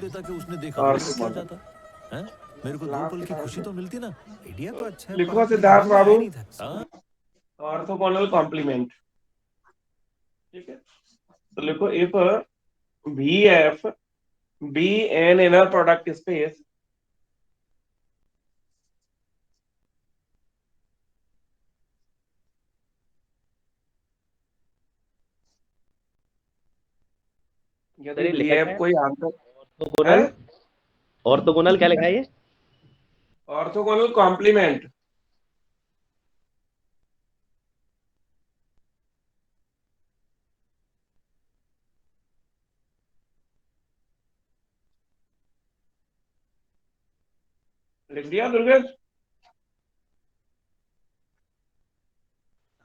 लेता कि उसने देखा और तो फिर क्या जाता है? मेरे को 2 पल की खुशी तो मिलती ना। आइडिया तो अच्छा है, लिखो पर सिद्धार्थ दिमाग में बाबू, आया नहीं था। Orthogonal complement. ठीक है, तो लिखो if V F be an inner product space यदि सर ये वी लिखा क्या एफ है? कोई आंतर है, ऑर्थोगोनल, ऑर्थोगोनल क्या लिखा है ये? Orthogonal complement. लिख दिया दुर्गेश?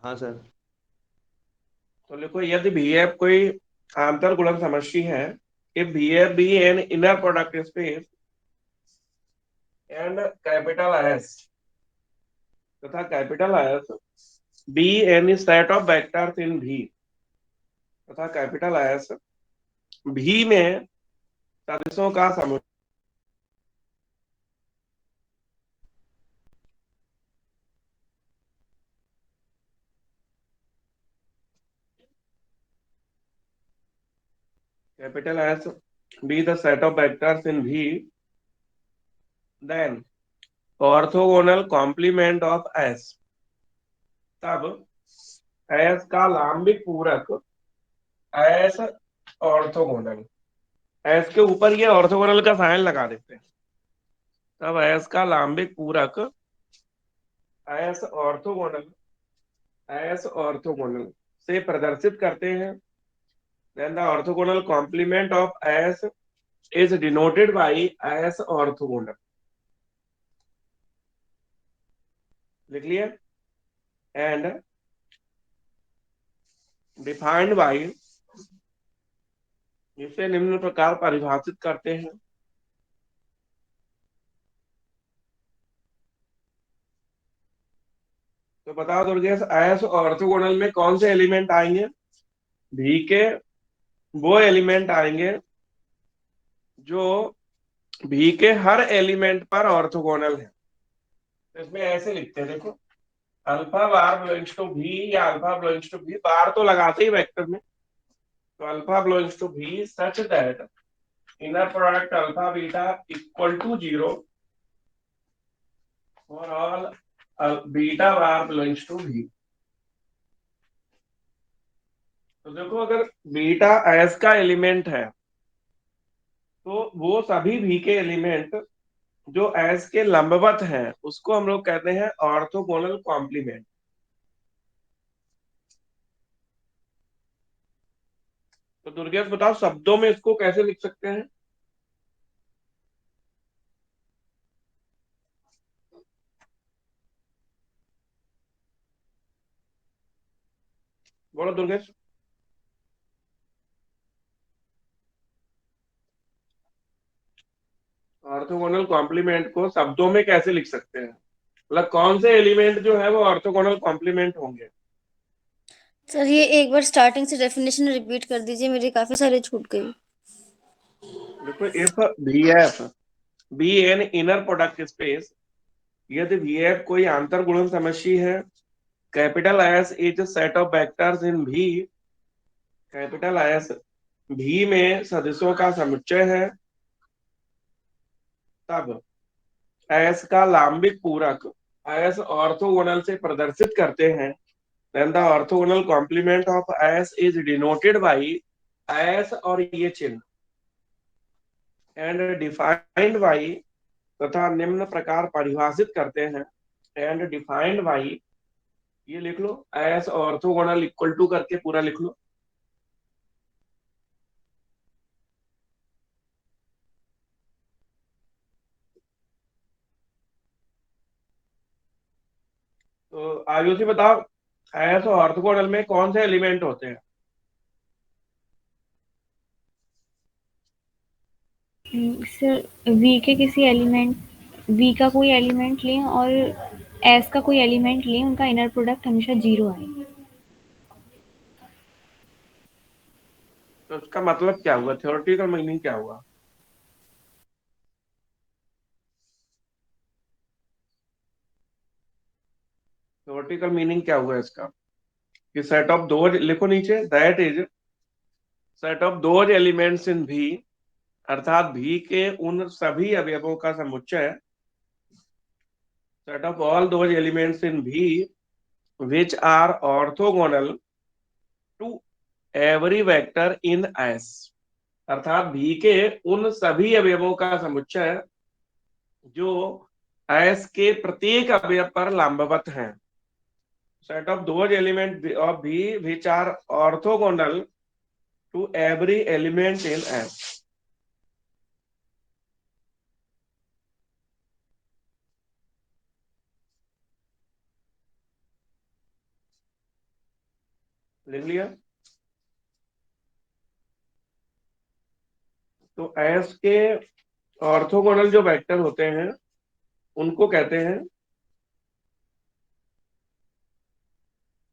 हाँ सर। तो लिखो यदि वी एफ कोई आंतर गुणक समष्टि है, if V F be an inner product space and capital S तथा capital S be a set of vectors in V तथा कैपिटल एस भी में सदिशों का समुच्चय। Capital S be the set of vectors in V, then orthogonal complement of S, तब S का लांबिक पूरक एस ऑर्थोगोनल, एस के ऊपर ये ऑर्थोगोनल का साइन लगा देते हैं, तब एस का लांबिक पूरक एस ऑर्थोगोनल, एस ऑर्थोगोनल से प्रदर्शित करते हैं। Then the orthogonal complement of S is denoted by S orthogonal. लिख लिया? एंड डिफाइंड बाई, इसे निम्न प्रकार परिभाषित करते हैं। तो बताओ दुर्गेश, एस ऑर्थोगोनल में कौन से एलिमेंट आएंगे? भी के वो एलिमेंट आएंगे जो भी के हर एलिमेंट पर ऑर्थोगोनल है। तो इसमें ऐसे लिखते हैं, देखो, अल्फा बार बिलोंग्स टू भी या अल्फा बिलोंग्स टू भी, बार तो लगाते ही वेक्टर में, तो alpha belongs to V such that inner product alpha beta equal to 0 for all beta bar belongs to V. तो देखो, अगर बीटा एस का एलिमेंट है तो वो सभी भी के एलिमेंट जो एस के लंबवत हैं उसको हम लोग कहते हैं ऑर्थोगोनल कॉम्प्लीमेंट। तो दुर्गेश बताओ, शब्दों में इसको कैसे लिख सकते हैं? बोलो दुर्गेश। ऑर्थोगोनल कॉम्प्लीमेंट को शब्दों में कैसे लिख सकते हैं, मतलब कौन से एलिमेंट जो है वो ऑर्थोगोनल कॉम्प्लीमेंट होंगे? सर ये एक बार स्टार्टिंग से डेफिनेशन रिपीट कर दीजिए, मेरे काफी सारे छूट गई। देखो, if V F be an inner product space, यदि वी एफ कोई आंतर गुणन समष्टि है, capital S is set of vectors in V, capital S V में सदिशों का समुच्चय है, तब एस का लांबिक पूरक एस ऑर्थोगोनल से प्रदर्शित करते हैं। Then the orthogonal complement of S is denoted by S और ये चिन्ह, एंड डिफाइंड बाई तथा निम्न प्रकार परिभाषित करते हैं। एंड डिफाइंड बाई, ये लिख लो, एस ऑर्थोगोनल इक्वल टू करके पूरा लिख लो। तो आयुषी बताओ, एस ऑर्थोगोनल में कौन से एलिमेंट होते हैं? सर वी के किसी एलिमेंट, वी का कोई एलिमेंट लें और एस का कोई एलिमेंट लें, उनका इनर प्रोडक्ट हमेशा 0 आए। तो उसका मतलब क्या हुआ, थ्योरेटिकल मीनिंग क्या हुआ? थ्योरेटिकल मीनिंग क्या हुआ इसका कि सेट ऑफ दोज, लिखो नीचे, that is set of those elements in V, अर्थात भी के उन सभी अवयवों का समुच्चय, set of all those elements in V which are orthogonal to every vector in S, अर्थात भी के उन सभी अवयवों का समुच्चय जो एस के प्रत्येक अवयव पर लंबवत हैं। Set of those element of V which are orthogonal to every element in S. लिख लिया। तो एस के ऑर्थोगोनल जो वेक्टर होते हैं उनको कहते हैं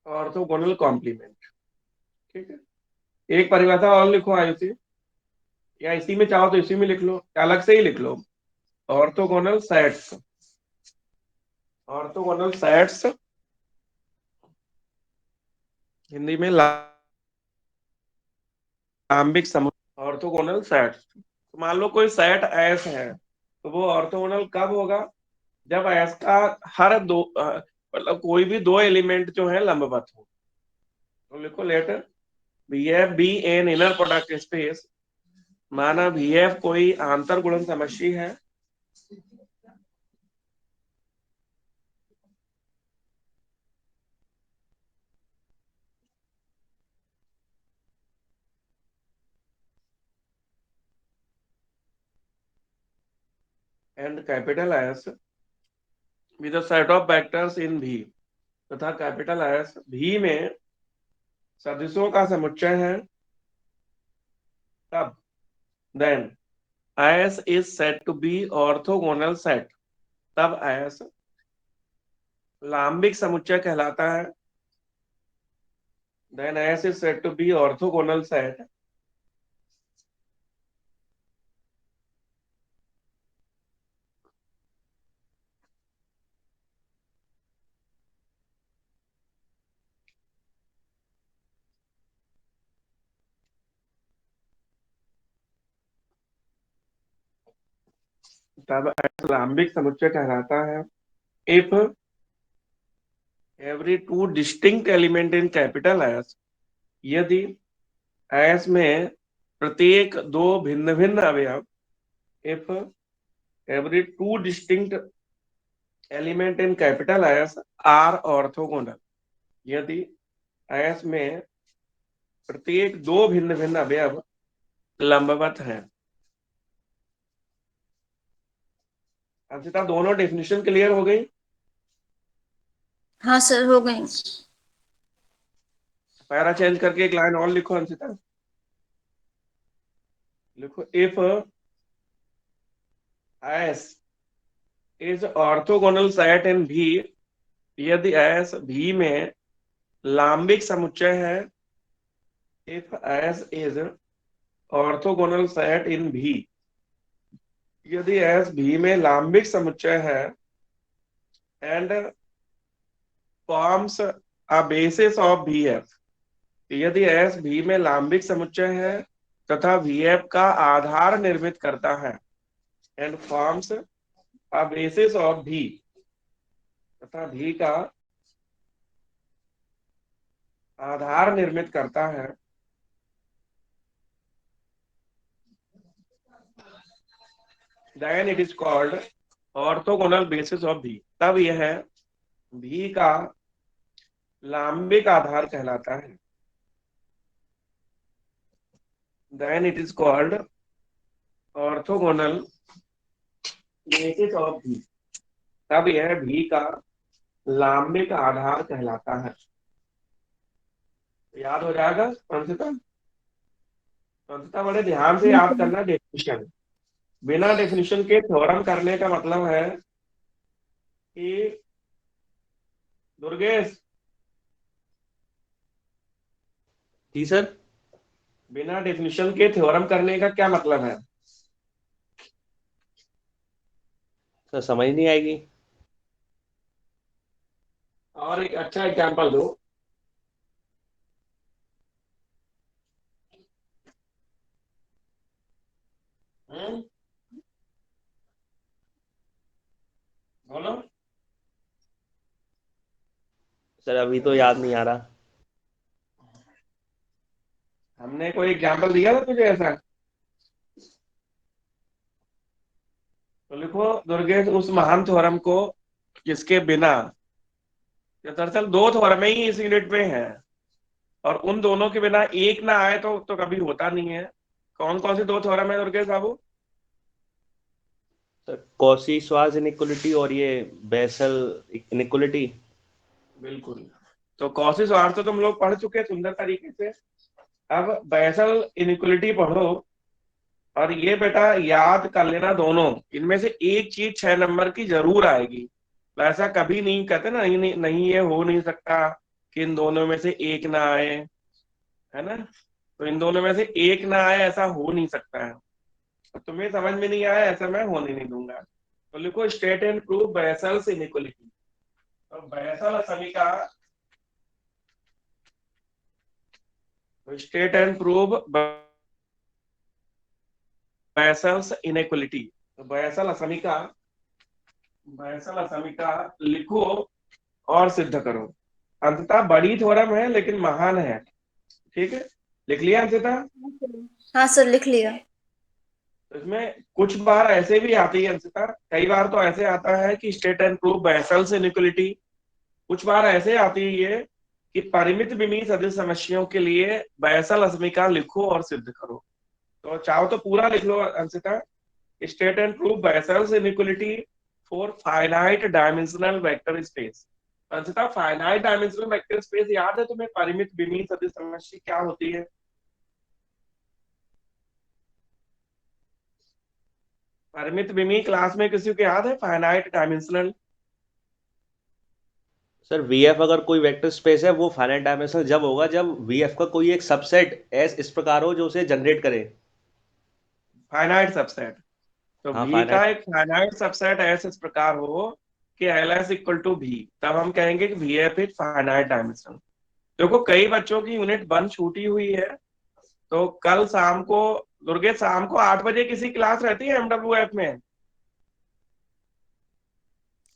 ऑर्थोगोनल कॉम्प्लीमेंट। ठीक है, एक परिभाषा और लिखो आयुषी, या इसी में चाहो तो इसी में लिख लो, अलग से ही लिख लो। Orthogonal sets, orthogonal sets Hindi में लांबिक समूह, ऑर्थोगोनल सेट्स। तो मान लो कोई सेट एस है, तो वो ऑर्थोगोनल कब होगा? जब एस का हर दो मतलब कोई भी दो एलिमेंट जो है लंबवत हो। तो लिखो let V F be an inner product space, माना वी एफ कोई आंतर गुणन समष्टि है, and capital S with a set of vectors in V, तथा कैपिटल एस भी में सदिशों का समुच्चय है, तब then S is said to be orthogonal set, तब एस लांबिक समुच्चय कहलाता है। Then S is said to be orthogonal set तब एस लांबिक समुच्चय कहलाता है if every two distinct element in capital S, यदि एस में प्रत्येक दो भिन्न भिन्न अवयव, if every two distinct element in capital S are orthogonal, यदि एस में प्रत्येक दो भिन्न भिन्न अवयव लंबवत हैं। अंशिता, दोनों डेफिनेशन क्लियर हो गई? हाँ सर, हो गई। पैरा चेंज करके एक लाइन और लिखो अंशिता, लिखो if S is orthogonal set in V, यदि एस भी में लांबिक समुच्चय है, if S is orthogonal set in V, यदि एस भी में लांबिक समुच्चय है, and forms a basis of V F, यदि एस भी में लांबिक समुच्चय है तथा वी एफ का आधार निर्मित करता है, and forms a basis of V, तथा भी का आधार निर्मित करता है, then it is called orthogonal basis of V, तब यह भी का लांबिक आधार कहलाता है। Then it is called orthogonal basis of V, तब यह भी का लांबिक आधार कहलाता है। याद हो जाएगा अंशिता? अंशिता, बड़े ध्यान से याद करना डेफिनेशन, बिना डेफिनेशन के थ्योरम करने का मतलब है कि दुर्गेश, जी सर। बिना डेफिनेशन के थ्योरम करने का क्या मतलब है? सर समझ नहीं आएगी। और एक अच्छा एग्जांपल दो। हम्म, बोलो। सर अभी तो याद नहीं आ रहा। हमने कोई एग्जांपल दिया था तुझे ऐसा? तो लिखो दुर्गेश उस महान थ्योरम को जिसके बिना, ये दरअसल दो थ्योरम ही इस यूनिट में है, और उन दोनों के बिना एक ना आए तो कभी होता नहीं है। कौन कौन सी दो थ्योरम है दुर्गेश बाबू? सर कॉसी श्वार्ट्ज इनइक्वलिटी और ये बेसल इनइक्वलिटी। बिल्कुल। तो कॉसी श्वार्ट्ज तो तुम लोग पढ़ चुके हैं सुंदर तरीके से। अब बेसल इनइक्वलिटी पढ़ो, और ये बेटा याद कर लेना, दोनों इनमें से एक चीज 6 नंबर की जरूर आएगी। तो ऐसा कभी नहीं कहते ना, नहीं, नहीं, नहीं ये हो नहीं सकता कि इन दोनों में से एक ना आए, है ना। तो इन दोनों में से एक ना आए ऐसा हो नहीं सकता है। तो तुम्हें समझ में नहीं आया ऐसा मैं होने नहीं दूंगा। तो लिखो state and prove Bessel's inequality. तो बेसल समीकरण, state and prove Bessel's inequality. तो बेसल समीकरण लिखो और सिद्ध करो। अंततः बड़ी थ्योरम है लेकिन महान है। ठीक है, लिख लिया अंततः? हाँ सर, लिख लिया। तो इसमें कुछ बार ऐसे भी आती है अंततः, कई बार तो ऐसे आता है कि state and prove Bessel's inequality. कुछ बार ऐसे आती है ये कि परिमित विमीय सदिश समस्याओं के लिए बेसल समीकरण लिखो और सिद्ध करो। तो चाहो तो पूरा लिख लो Anshita. State and prove Bessel's inequality for finite dimensional vector space. Anshita finite dimensional vector space याद है तुम्हें? परिमित विमीय सदिश समस्या क्या होती है? परिमित विमीय क्लास में किसी को याद है फाइनाइट डायमेंशनल? सर वीएफ अगर कोई वेक्टर स्पेस है वो फाइनाइट डायमेंशनल जब होगा जब वीएफ का कोई एक सबसेट एस इस प्रकार हो जो उसे जनरेट करे। Finite subset. तो हाँ V का फाइनाइट। एक फाइनाइट सबसेट ऐसे इस प्रकार हो कि LS इक्वल टू V, तब हम कहेंगे कि VF इज फाइनाइट डायमेंशनल। देखो कई बच्चों की यूनिट 1 छूटी हुई है, तो कल शाम को, दुर्गे शाम को 8 बजे किसी क्लास रहती है MWF में?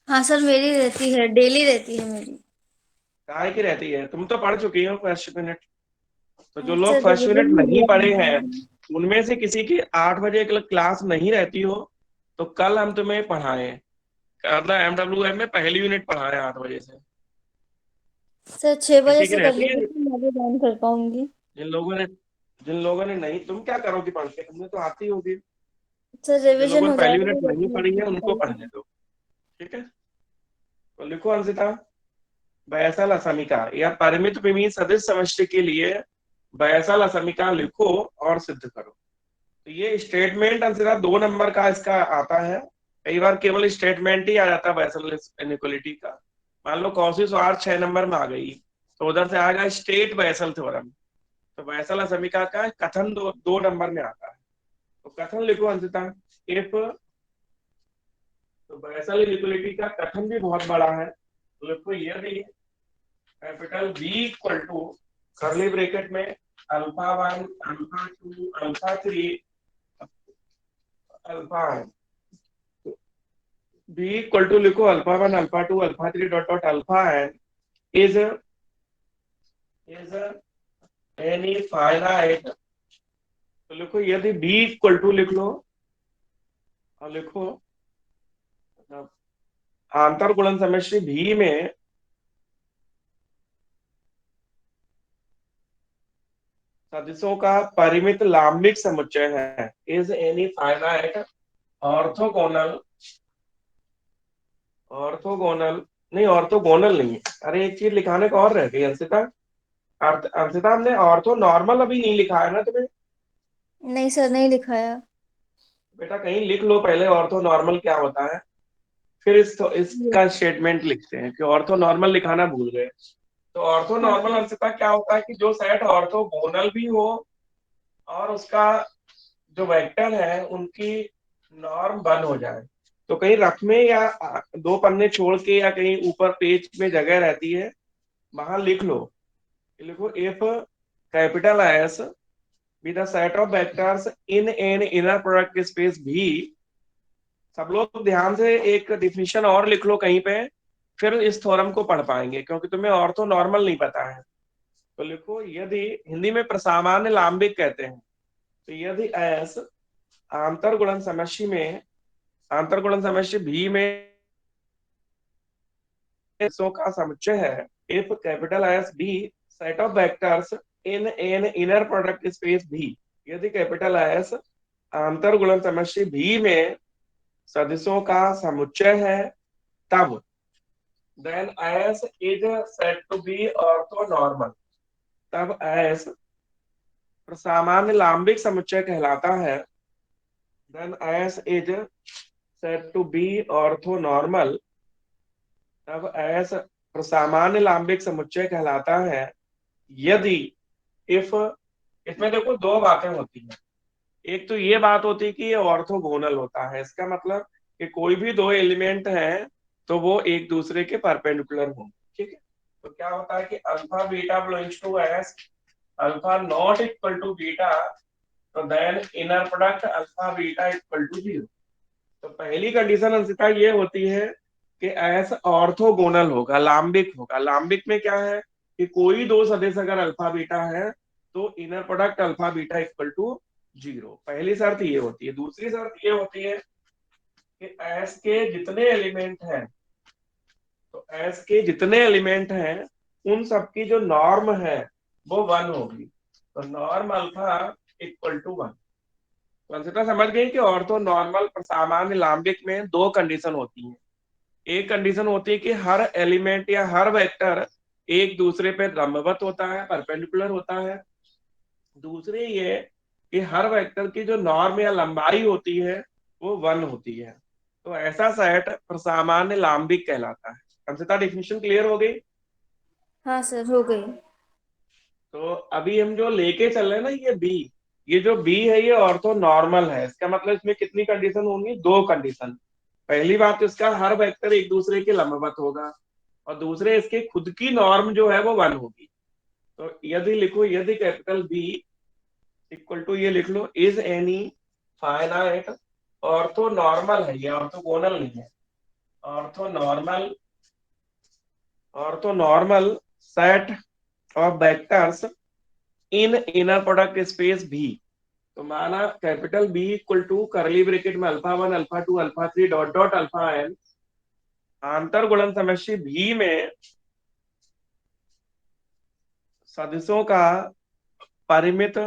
हाँ सर, मेरी रहती है, डेली रहती है मेरी। काय की रहती है? तुम तो पढ़ चुकी हो फर्स्ट यूनिट। तो जो लोग सर फर्स्ट यूनिट रिवीजन हो नहीं गया पढ़े हैं, है। उनमें से किसी की 8 बजे क्लास नहीं रहती हो, तो कल हम तुम्हें पढ़ाएं, मतलब MWF में पहली यूनिट पढ़ाएं 8 बजे से। सर 6 बजे किसी की से कर रहती है? लीजिए तो मैं भी ज्वाइन कर पाऊंगी। जिन लोगों ने जिन लोगों ने नहीं, तुम क्या करोगी पढ़ के? तुमने तो आती होगी। सर जिन रिवीजन लोगों ने हो पहली जाएगा यूनिट तो नहीं पढ़ी है उनको डेफिनेटली। पढ़ने दो। ठीक है, तो लिखो अंशिता, बेसल समीकरण या परिमित विमीय सदिश समष्टि के लिए बेसल समीकरण लिखो और सिद्ध करो। तो ये स्टेटमेंट अंशिता 2 नंबर का इसका आता है। कई बार केवल स्टेटमेंट ही आ जाता है बेसल इनइक्वलिटी का। मान लो कॉसी श्वार्ट्ज 6 नंबर में आ गई, तो उधर से आएगा स्टेट बेसल थ्योरम। तो बेसल समीकरण का कथन 2 नंबर में आता है। तो कथन लिखो अंशिता, इफ, तो बेसल इनइक्वलिटी का कथन भी बहुत बड़ा है। तो लिखो यदि capital V equal to curly bracket में अल्फा 1 अल्फा 2 अल्फा 3 अल्फा है, B इक्वल टू लिखो alpha 1 alpha 2 alpha 3 dot dot alpha N is any finite. तो लिखो यदि B इक्वल टू लिख लो, और लिखो आंतर गुणन समष्टि V में सदिशों का परिमित लांबिक समुच्चय है, is any finite orthogonal, orthogonal नहीं, ऑर्थोगोनल नहीं है। अरे एक चीज लिखाने को और रह गई अंशिता। अंशिता हमने ऑर्थो नॉर्मल अभी नहीं लिखा है ना तुम्हें? नहीं सर, नहीं लिखाया। बेटा कहीं लिख लो पहले ऑर्थो नॉर्मल क्या होता है, फिर इसका स्टेटमेंट लिखते हैं, कि ऑर्थो नॉर्मल लिखाना भूल गए। तो ऑर्थो हाँ नॉर्मल अंशिता क्या होता है कि जो सेट ऑर्थोगोनल भी हो और उसका जो वेक्टर है उनकी नॉर्म 1 हो जाए। तो कहीं रफ में या दो पन्ने छोड़ के या कहीं ऊपर पेज में जगह रहती है, वहां लिख लो। लिखो if capital S be the set of vectors in an inner product space भी। सब लोग ध्यान से एक डिफिनेशन और लिख लो कहीं पे, फिर इस थ्योरम को पढ़ पाएंगे, क्योंकि तुम्हें ऑर्थो नॉर्मल नहीं पता है। तो लिखो यदि, हिंदी में प्रसामान्य लांबिक कहते हैं, तो यदि एस आंतर गुणन समष्टि में, आंतर गुणन समष्टि भी में सो का समुच्चय है, if capital S be set of vectors in an inner product space V. यदि कैपिटल एस आंतर गुणन समष्टि भी में सदिशों का समुच्चय है, तब then S is said to be orthonormal. तब एस सामान्य लांबिक समुच्चय कहलाता है। Then S is said to be orthonormal. तब एस सामान्य लांबिक समुच्चय कहलाता है यदि, इफ, इसमें देखो दो बातें होती हैं। एक तो ये बात होती है कि ये ऑर्थोगोनल होता है, इसका मतलब कि कोई भी दो एलिमेंट हैं तो वो एक दूसरे के परपेंडिकुलर होंगे, ठीक है। तो क्या होता है कि alpha beta belongs to S, alpha not equal to beta, तो then inner product alpha beta equal to 0। तो पहली कंडीशन अंशिता ये होती है कि एस ऑर्थोगोनल होगा, लांबिक होगा। लांबिक में क्या है कि कोई दो सदिश अगर अल्फा बीटा है तो inner product alpha beta equal to 0। पहली शर्त ये होती है। दूसरी शर्त ये होती है कि एस के जितने एलिमेंट हैं, तो एस के जितने एलिमेंट हैं उन सबकी जो नॉर्म है वो 1 होगी। तो norm alpha equal to 1। Anshita समझ गई कि ऑर्थो नॉर्मल सामान्य लांबिक में दो कंडीशन होती है। एक कंडीशन होती है कि हर एलिमेंट या हर वेक्टर एक दूसरे पे लंबवत होता है, परपेंडिकुलर होता है। दूसरी ये कि हर वेक्टर की जो नॉर्म या लंबाई होती है वो 1 होती है। तो ऐसा सेट सामान्य लांबिक कहलाता है। अंशिता डिफिनेशन क्लियर हो गई? हाँ सर, हो गई। तो अभी हम जो लेके चल रहे हैं ना, ये बी, ये जो बी है ये ऑर्थो नॉर्मल है। इसका मतलब इसमें कितनी कंडीशन होंगी? दो कंडीशन। पहली बात तो इसका हर वेक्टर एक दूसरे के लंबवत होगा, और दूसरे इसके खुद की नॉर्म जो है वो 1 होगी। तो यदि लिखो, यदि कैपिटल बी इक्वल टू, ये लिख लो, is any finite orthonormal है, ये ऑर्थोगोनल नहीं है, orthonormal, orthonormal set of vectors in inner product space V. तो माना capital B equal to curly bracket में alpha 1 alpha 2 alpha 3 dot dot alpha n, आंतर गुणन समष्टि भी में सदिशों का परिमित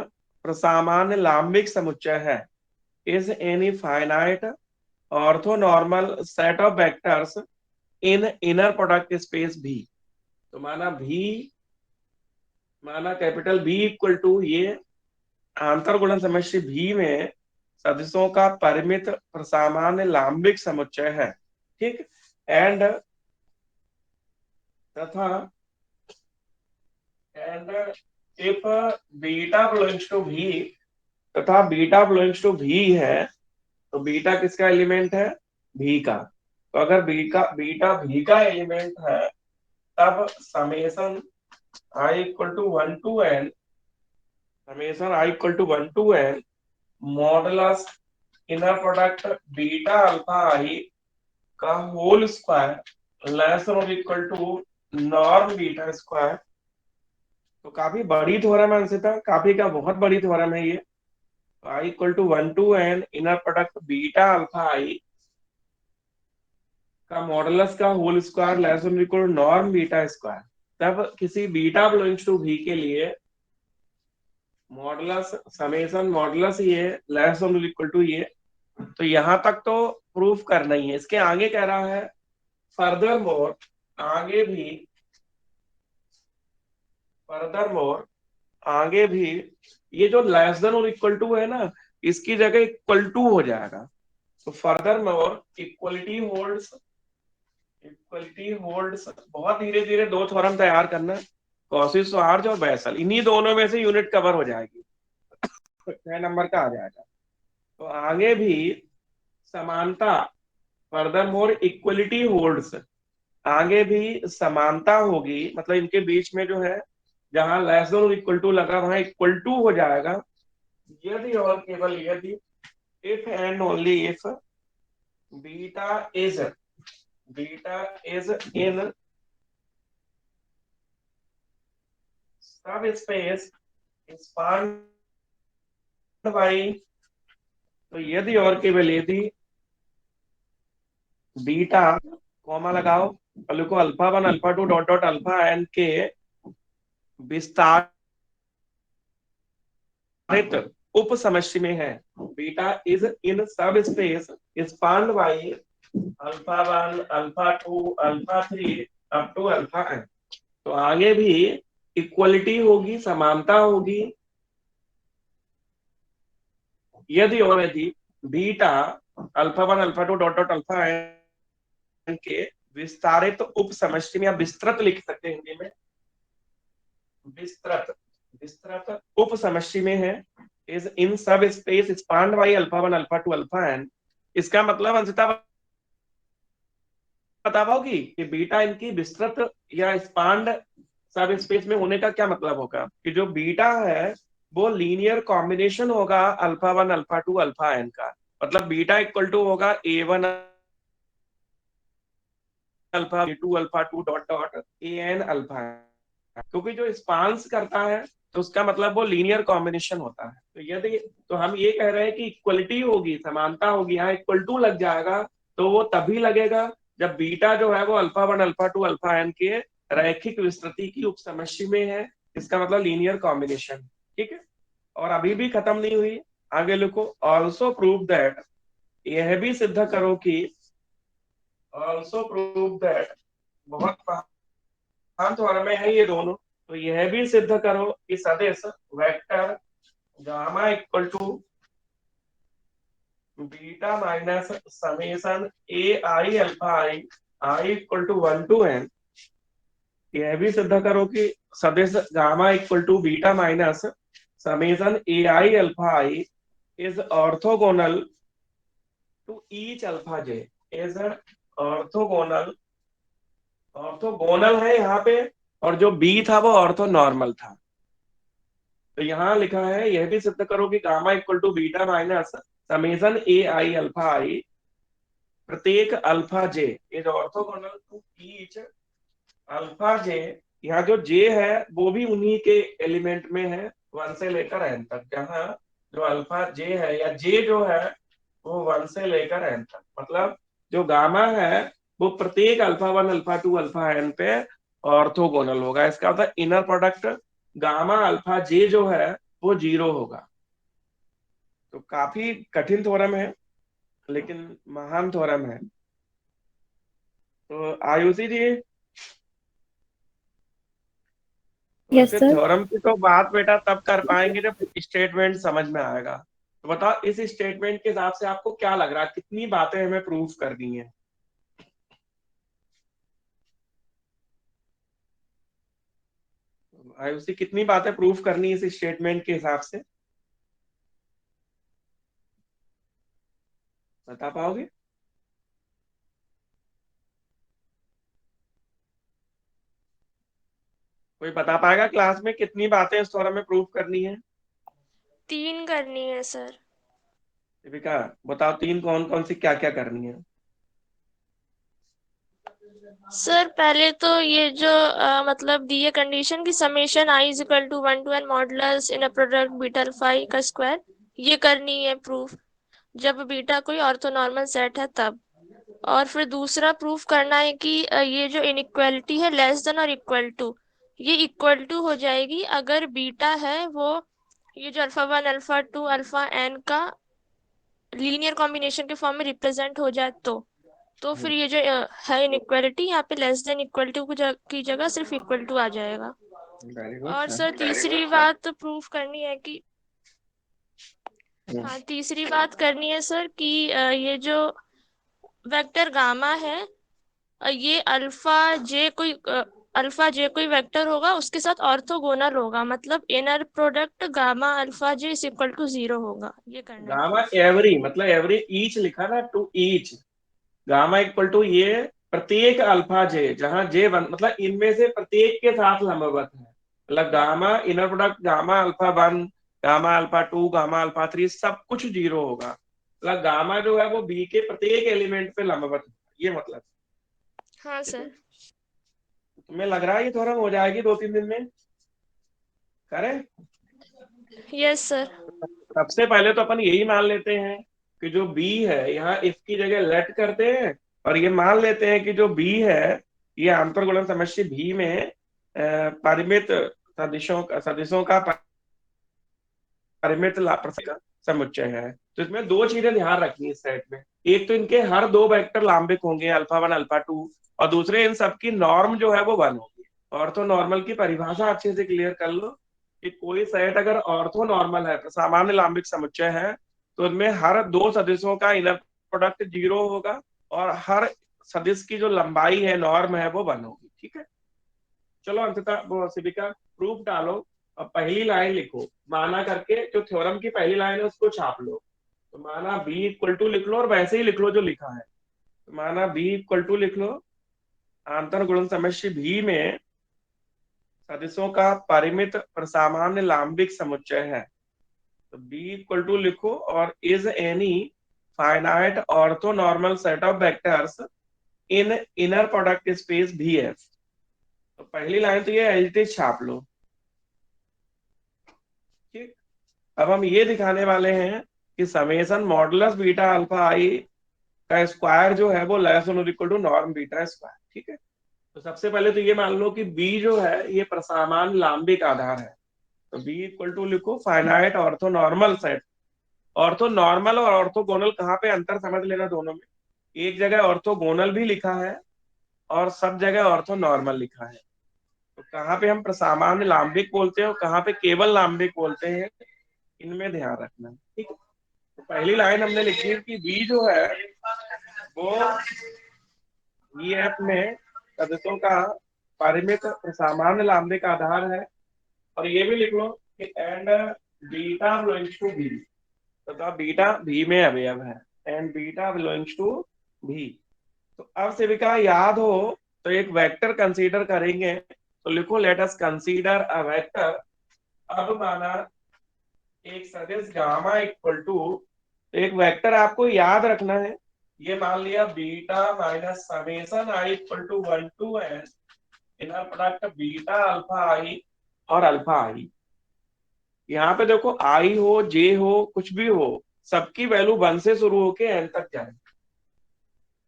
प्रसामान्य लांबिक समुच्चय है, is any finite orthonormal set of vectors in inner product space V. तो माना भी, माना कैपिटल बी इक्वल टू ये आंतर गुणन समष्टि भी में सदिशों का परिमित प्रसामान्य लांबिक समुच्चय है, ठीक। एंड तथा and if beta belongs to V, तथा बीटा बिलोंग्स टू भी है, तो बीटा किसका एलिमेंट है? भी का। तो अगर बीटा भी का एलिमेंट है, तब summation i equal to 1 to n, summation i equal to 1 to n modulus inner product beta alpha आई का होल स्क्वायर लेस और equal to norm beta square. तो काफी बड़ी थ्योरम है अंशिता, काफी का बहुत बड़ी थ्योरम है ये। I equal to 1 to n inner product beta alpha आई का मॉडुलस का होल स्क्वायर लेस और equal to norm beta square. तब किसी बीटा बिलोंग्स टू भी के लिए मॉडुलस समेशन मॉडुलस ये लेस और इक्वल टू ये। तो यहां तक तो प्रूफ करना ही है। इसके आगे कह रहा है फर्दर मोर, आगे भी, फर्दर मोर आगे भी, ये जो लेस देन और इक्वल टू है ना, इसकी जगह इक्वल टू हो जाएगा। तो further more equality holds, equality holds, बहुत धीरे धीरे दो थ्योरम तैयार करना, कॉशी श्वार्ट्ज और बेसल, इन्हीं दोनों में से यूनिट कवर हो जाएगी, 6 नंबर का आ जाएगा। तो आगे भी समानता फर्दरमोर इक्वलिटी होल्ड्स, आगे भी समानता होगी, मतलब इनके बीच में जो है जहां लेस देन और इक्वल टू लगा वहां इक्वल टू हो जाएगा, यदि और केवल यदि, if and only if beta is in subspace span by, तो यदि और केवल यदि बीटा, कॉमा लगाओ और लिखो alpha one alpha two dot dot alpha n के विस्तारित उप समष्टि में है, beta is in subspace spanned by alpha one alpha two alpha three up to alpha n. तो आगे भी इक्वलिटी होगी, समानता होगी, यदि और यदि beta alpha one alpha two dot dot alpha n के विस्तारित उप समष्टि में, या विस्तृत लिख सकते हैं हिंदी में, विस्तृत उप समष्टि में है, is in subspace spanned by alpha one alpha two alpha n. इसका मतलब अंशतः बता पाओगी कि बीटा इनकी विस्तृत या स्पान्ड सब स्पेस में होने का क्या मतलब होगा, कि जो बीटा है वो लीनियर कॉम्बिनेशन होगा alpha one alpha two alpha n का, मतलब बीटा इक्वल टू होगा a one alpha a two alpha two dot dot a n alpha, क्योंकि जो स्पांस करता है तो उसका मतलब वो लीनियर कॉम्बिनेशन होता है। तो यदि तो हम ये कह रहे हैं कि इक्वलिटी होगी, समानता होगी, यहाँ इक्वल टू लग जाएगा, तो वो तभी लगेगा जब बीटा जो है वो alpha one alpha two alpha n के रैखिक विस्तृति की उपसमष्टि में है, इसका मतलब लीनियर कॉम्बिनेशन। ठीक है, और अभी भी खत्म नहीं हुई, आगे लिखो ऑल्सो प्रूव दैट, यह भी सिद्ध करो कि, ऑल्सो प्रूव दैट, बहुत थोड़ा में है ये दोनों, तो यह भी सिद्ध करो कि सदिश vector gamma equal to beta minus summation A I alpha I I equal to one to n, यह भी सिद्ध करो कि सदिश gamma equal to beta minus summation A I alpha i is orthogonal to each alpha j, is orthogonal, orthogonal है यहाँ पे, और जो बी था वो ऑर्थो नॉर्मल था। तो यहाँ लिखा है यह भी सिद्ध करो कि gamma equal to beta minus summation A I alpha i प्रत्येक alpha j is orthogonal to each alpha j, यहाँ जो जे है वो भी उन्हीं के एलिमेंट में है, वन से लेकर एन तक, जहाँ जो अल्फा जे है या जे जो है वो वन से लेकर एन तक, मतलब जो गामा है वो प्रत्येक alpha one alpha two alpha n पे ऑर्थोगोनल होगा। इसका मतलब inner product gamma alpha j जो है वो 0 होगा। तो काफी कठिन थ्योरम है लेकिन महान थ्योरम है। तो आयुषी जी, यस वैसे सर। थ्योरम की तो बात बेटा तब कर पाएंगे जब स्टेटमेंट समझ में आएगा। तो बताओ इस स्टेटमेंट के हिसाब से आपको क्या लग रहा है, कितनी बातें हमें प्रूफ करनी है? आयुषी, कितनी बातें प्रूफ करनी है इस स्टेटमेंट के हिसाब से, बता पाओगे? कोई बता पाएगा क्लास में कितनी बातें इस थ्योरम में प्रूफ करनी है? 3 करनी है सर। दीपिका बताओ, 3 कौन कौन सी क्या क्या करनी है? सर पहले तो ये जो मतलब दी है कंडीशन की summation i is equal to 1 to n modulus inner product beta alpha आई का स्क्वायर, ये करनी है प्रूफ जब बीटा कोई ऑर्थोनॉर्मल सेट है तब। और फिर दूसरा प्रूफ करना है कि ये जो इनइक्वालिटी है लेस देन और इक्वल टू, ये इक्वल टू हो जाएगी अगर बीटा है वो ये जो alpha one alpha two alpha n का लीनियर कॉम्बिनेशन के फॉर्म में रिप्रेजेंट हो जाए तो फिर ये जो है इनइक्वालिटी यहाँ पे लेस देन इक्वल टू की जगह सिर्फ इक्वल टू आ जाएगा। वेरी गुड और सर। सर तीसरी बात प्रूफ करनी है कि, हाँ तीसरी बात करनी है सर कि ये जो वेक्टर गामा है ये अल्फा जे कोई वेक्टर होगा उसके साथ ऑर्थोगोनल होगा, मतलब inner product gamma alpha j is equal to 0 होगा, ये करना है गामा प्रूफ। एवरी मतलब एवरी ईच लिखा ना, to each, gamma equal to ये प्रत्येक अल्फा जे, जहां जे मतलब इनमें से प्रत्येक के साथ लंबवत है, मतलब gamma inner product gamma alpha 1, gamma alpha 2, gamma alpha 3 सब कुछ 0 होगा, मतलब गामा जो है वो बी के प्रत्येक एलिमेंट पे लंबवत है, ये मतलब। हाँ सर। तुम्हें लग रहा है ये थ्योरम हो जाएगी 2-3 दिन में? करें? Yes sir. सबसे पहले तो अपन यही मान लेते हैं कि जो बी है, यहाँ इफ की जगह लेट करते हैं, और ये मान लेते हैं कि जो बी है ये अंतर्गुणन समष्टि भी में परिमित सदिशों का परिमित का समुच्चय है। तो इसमें दो चीजें ध्यान रखनी इस सेट में, एक तो इनके हर दो वेक्टर लांबिक होंगे, अल्फा 1 अल्फा 2, और दूसरे इन सबकी नॉर्म जो है वो 1 होगी। ऑर्थो नॉर्मल की परिभाषा अच्छे से क्लियर कर लो कि कोई सेट अगर ऑर्थो नॉर्मल है तो सामान्य लांबिक समुच्चय है, तो उनमें हर दो सदिशों का इनर प्रोडक्ट 0 होगा, और हर सदिश की जो लंबाई है नॉर्म है वो 1 होगी। ठीक है, चलो अंततः वो सिविका प्रूफ डालो और पहली लाइन लिखो, माना करके जो थ्योरम की पहली लाइन है उसको छाप लो। तो माना बी इक्वल टू लिख लो और वैसे ही लिख लो जो लिखा है। तो माना बी इक्वल टू लिख लो, आंतर गुणन समष्टि भी में सदिशों का परिमित और सामान्य लांबिक समुच्चय है। तो बी इक्वल टू लिखो और is any finite orthonormal set of vectors in inner product space भी एफ। तो पहली लाइन तो ये एज इट इज छाप लो। ठीक, अब हम ये दिखाने वाले हैं कि समेसन मॉडुलस बीटा अल्फा आई का स्क्वायर जो है वो लेस देन और equal to norm beta square. ठीक है, तो सबसे पहले तो ये मान लो कि बी जो है ये प्रसामान लांबिक आधार है। तो बी इक्वल टू लिखो finite orthonormal set. Ortho normal और ऑर्थोगोनल कहाँ पे अंतर समझ लेना दोनों में, एक जगह ऑर्थोगोनल भी लिखा है और सब जगह ऑर्थो नॉर्मल लिखा है। तो कहाँ पे हम प्रसामान्य लांबिक बोलते हैं और कहाँ पे केवल लांबिक बोलते हैं, इनमें ध्यान रखना। ठीक है, तो पहली लाइन हमने लिखी है कि बी जो है वो ईएफ में सदस्यों का परिमित सामान्य लांबिक आधार है, और ये भी लिख लो कि and beta belongs to V, तथा बीटा भी में अवयव है, and beta belongs to V. तो अब सेविका याद हो तो एक वेक्टर कंसीडर करेंगे, तो लिखो let us consider a vector. अब माना एक सदिश गामा इक्वल टू, एक वेक्टर आपको याद रखना है, ये मान लिया beta minus summation i equal to 1 to n inner product beta alpha i और अल्फा आई। यहाँ पे देखो आई हो जे हो कुछ भी हो, सबकी वैल्यू 1 से शुरू होके एन तक जाए।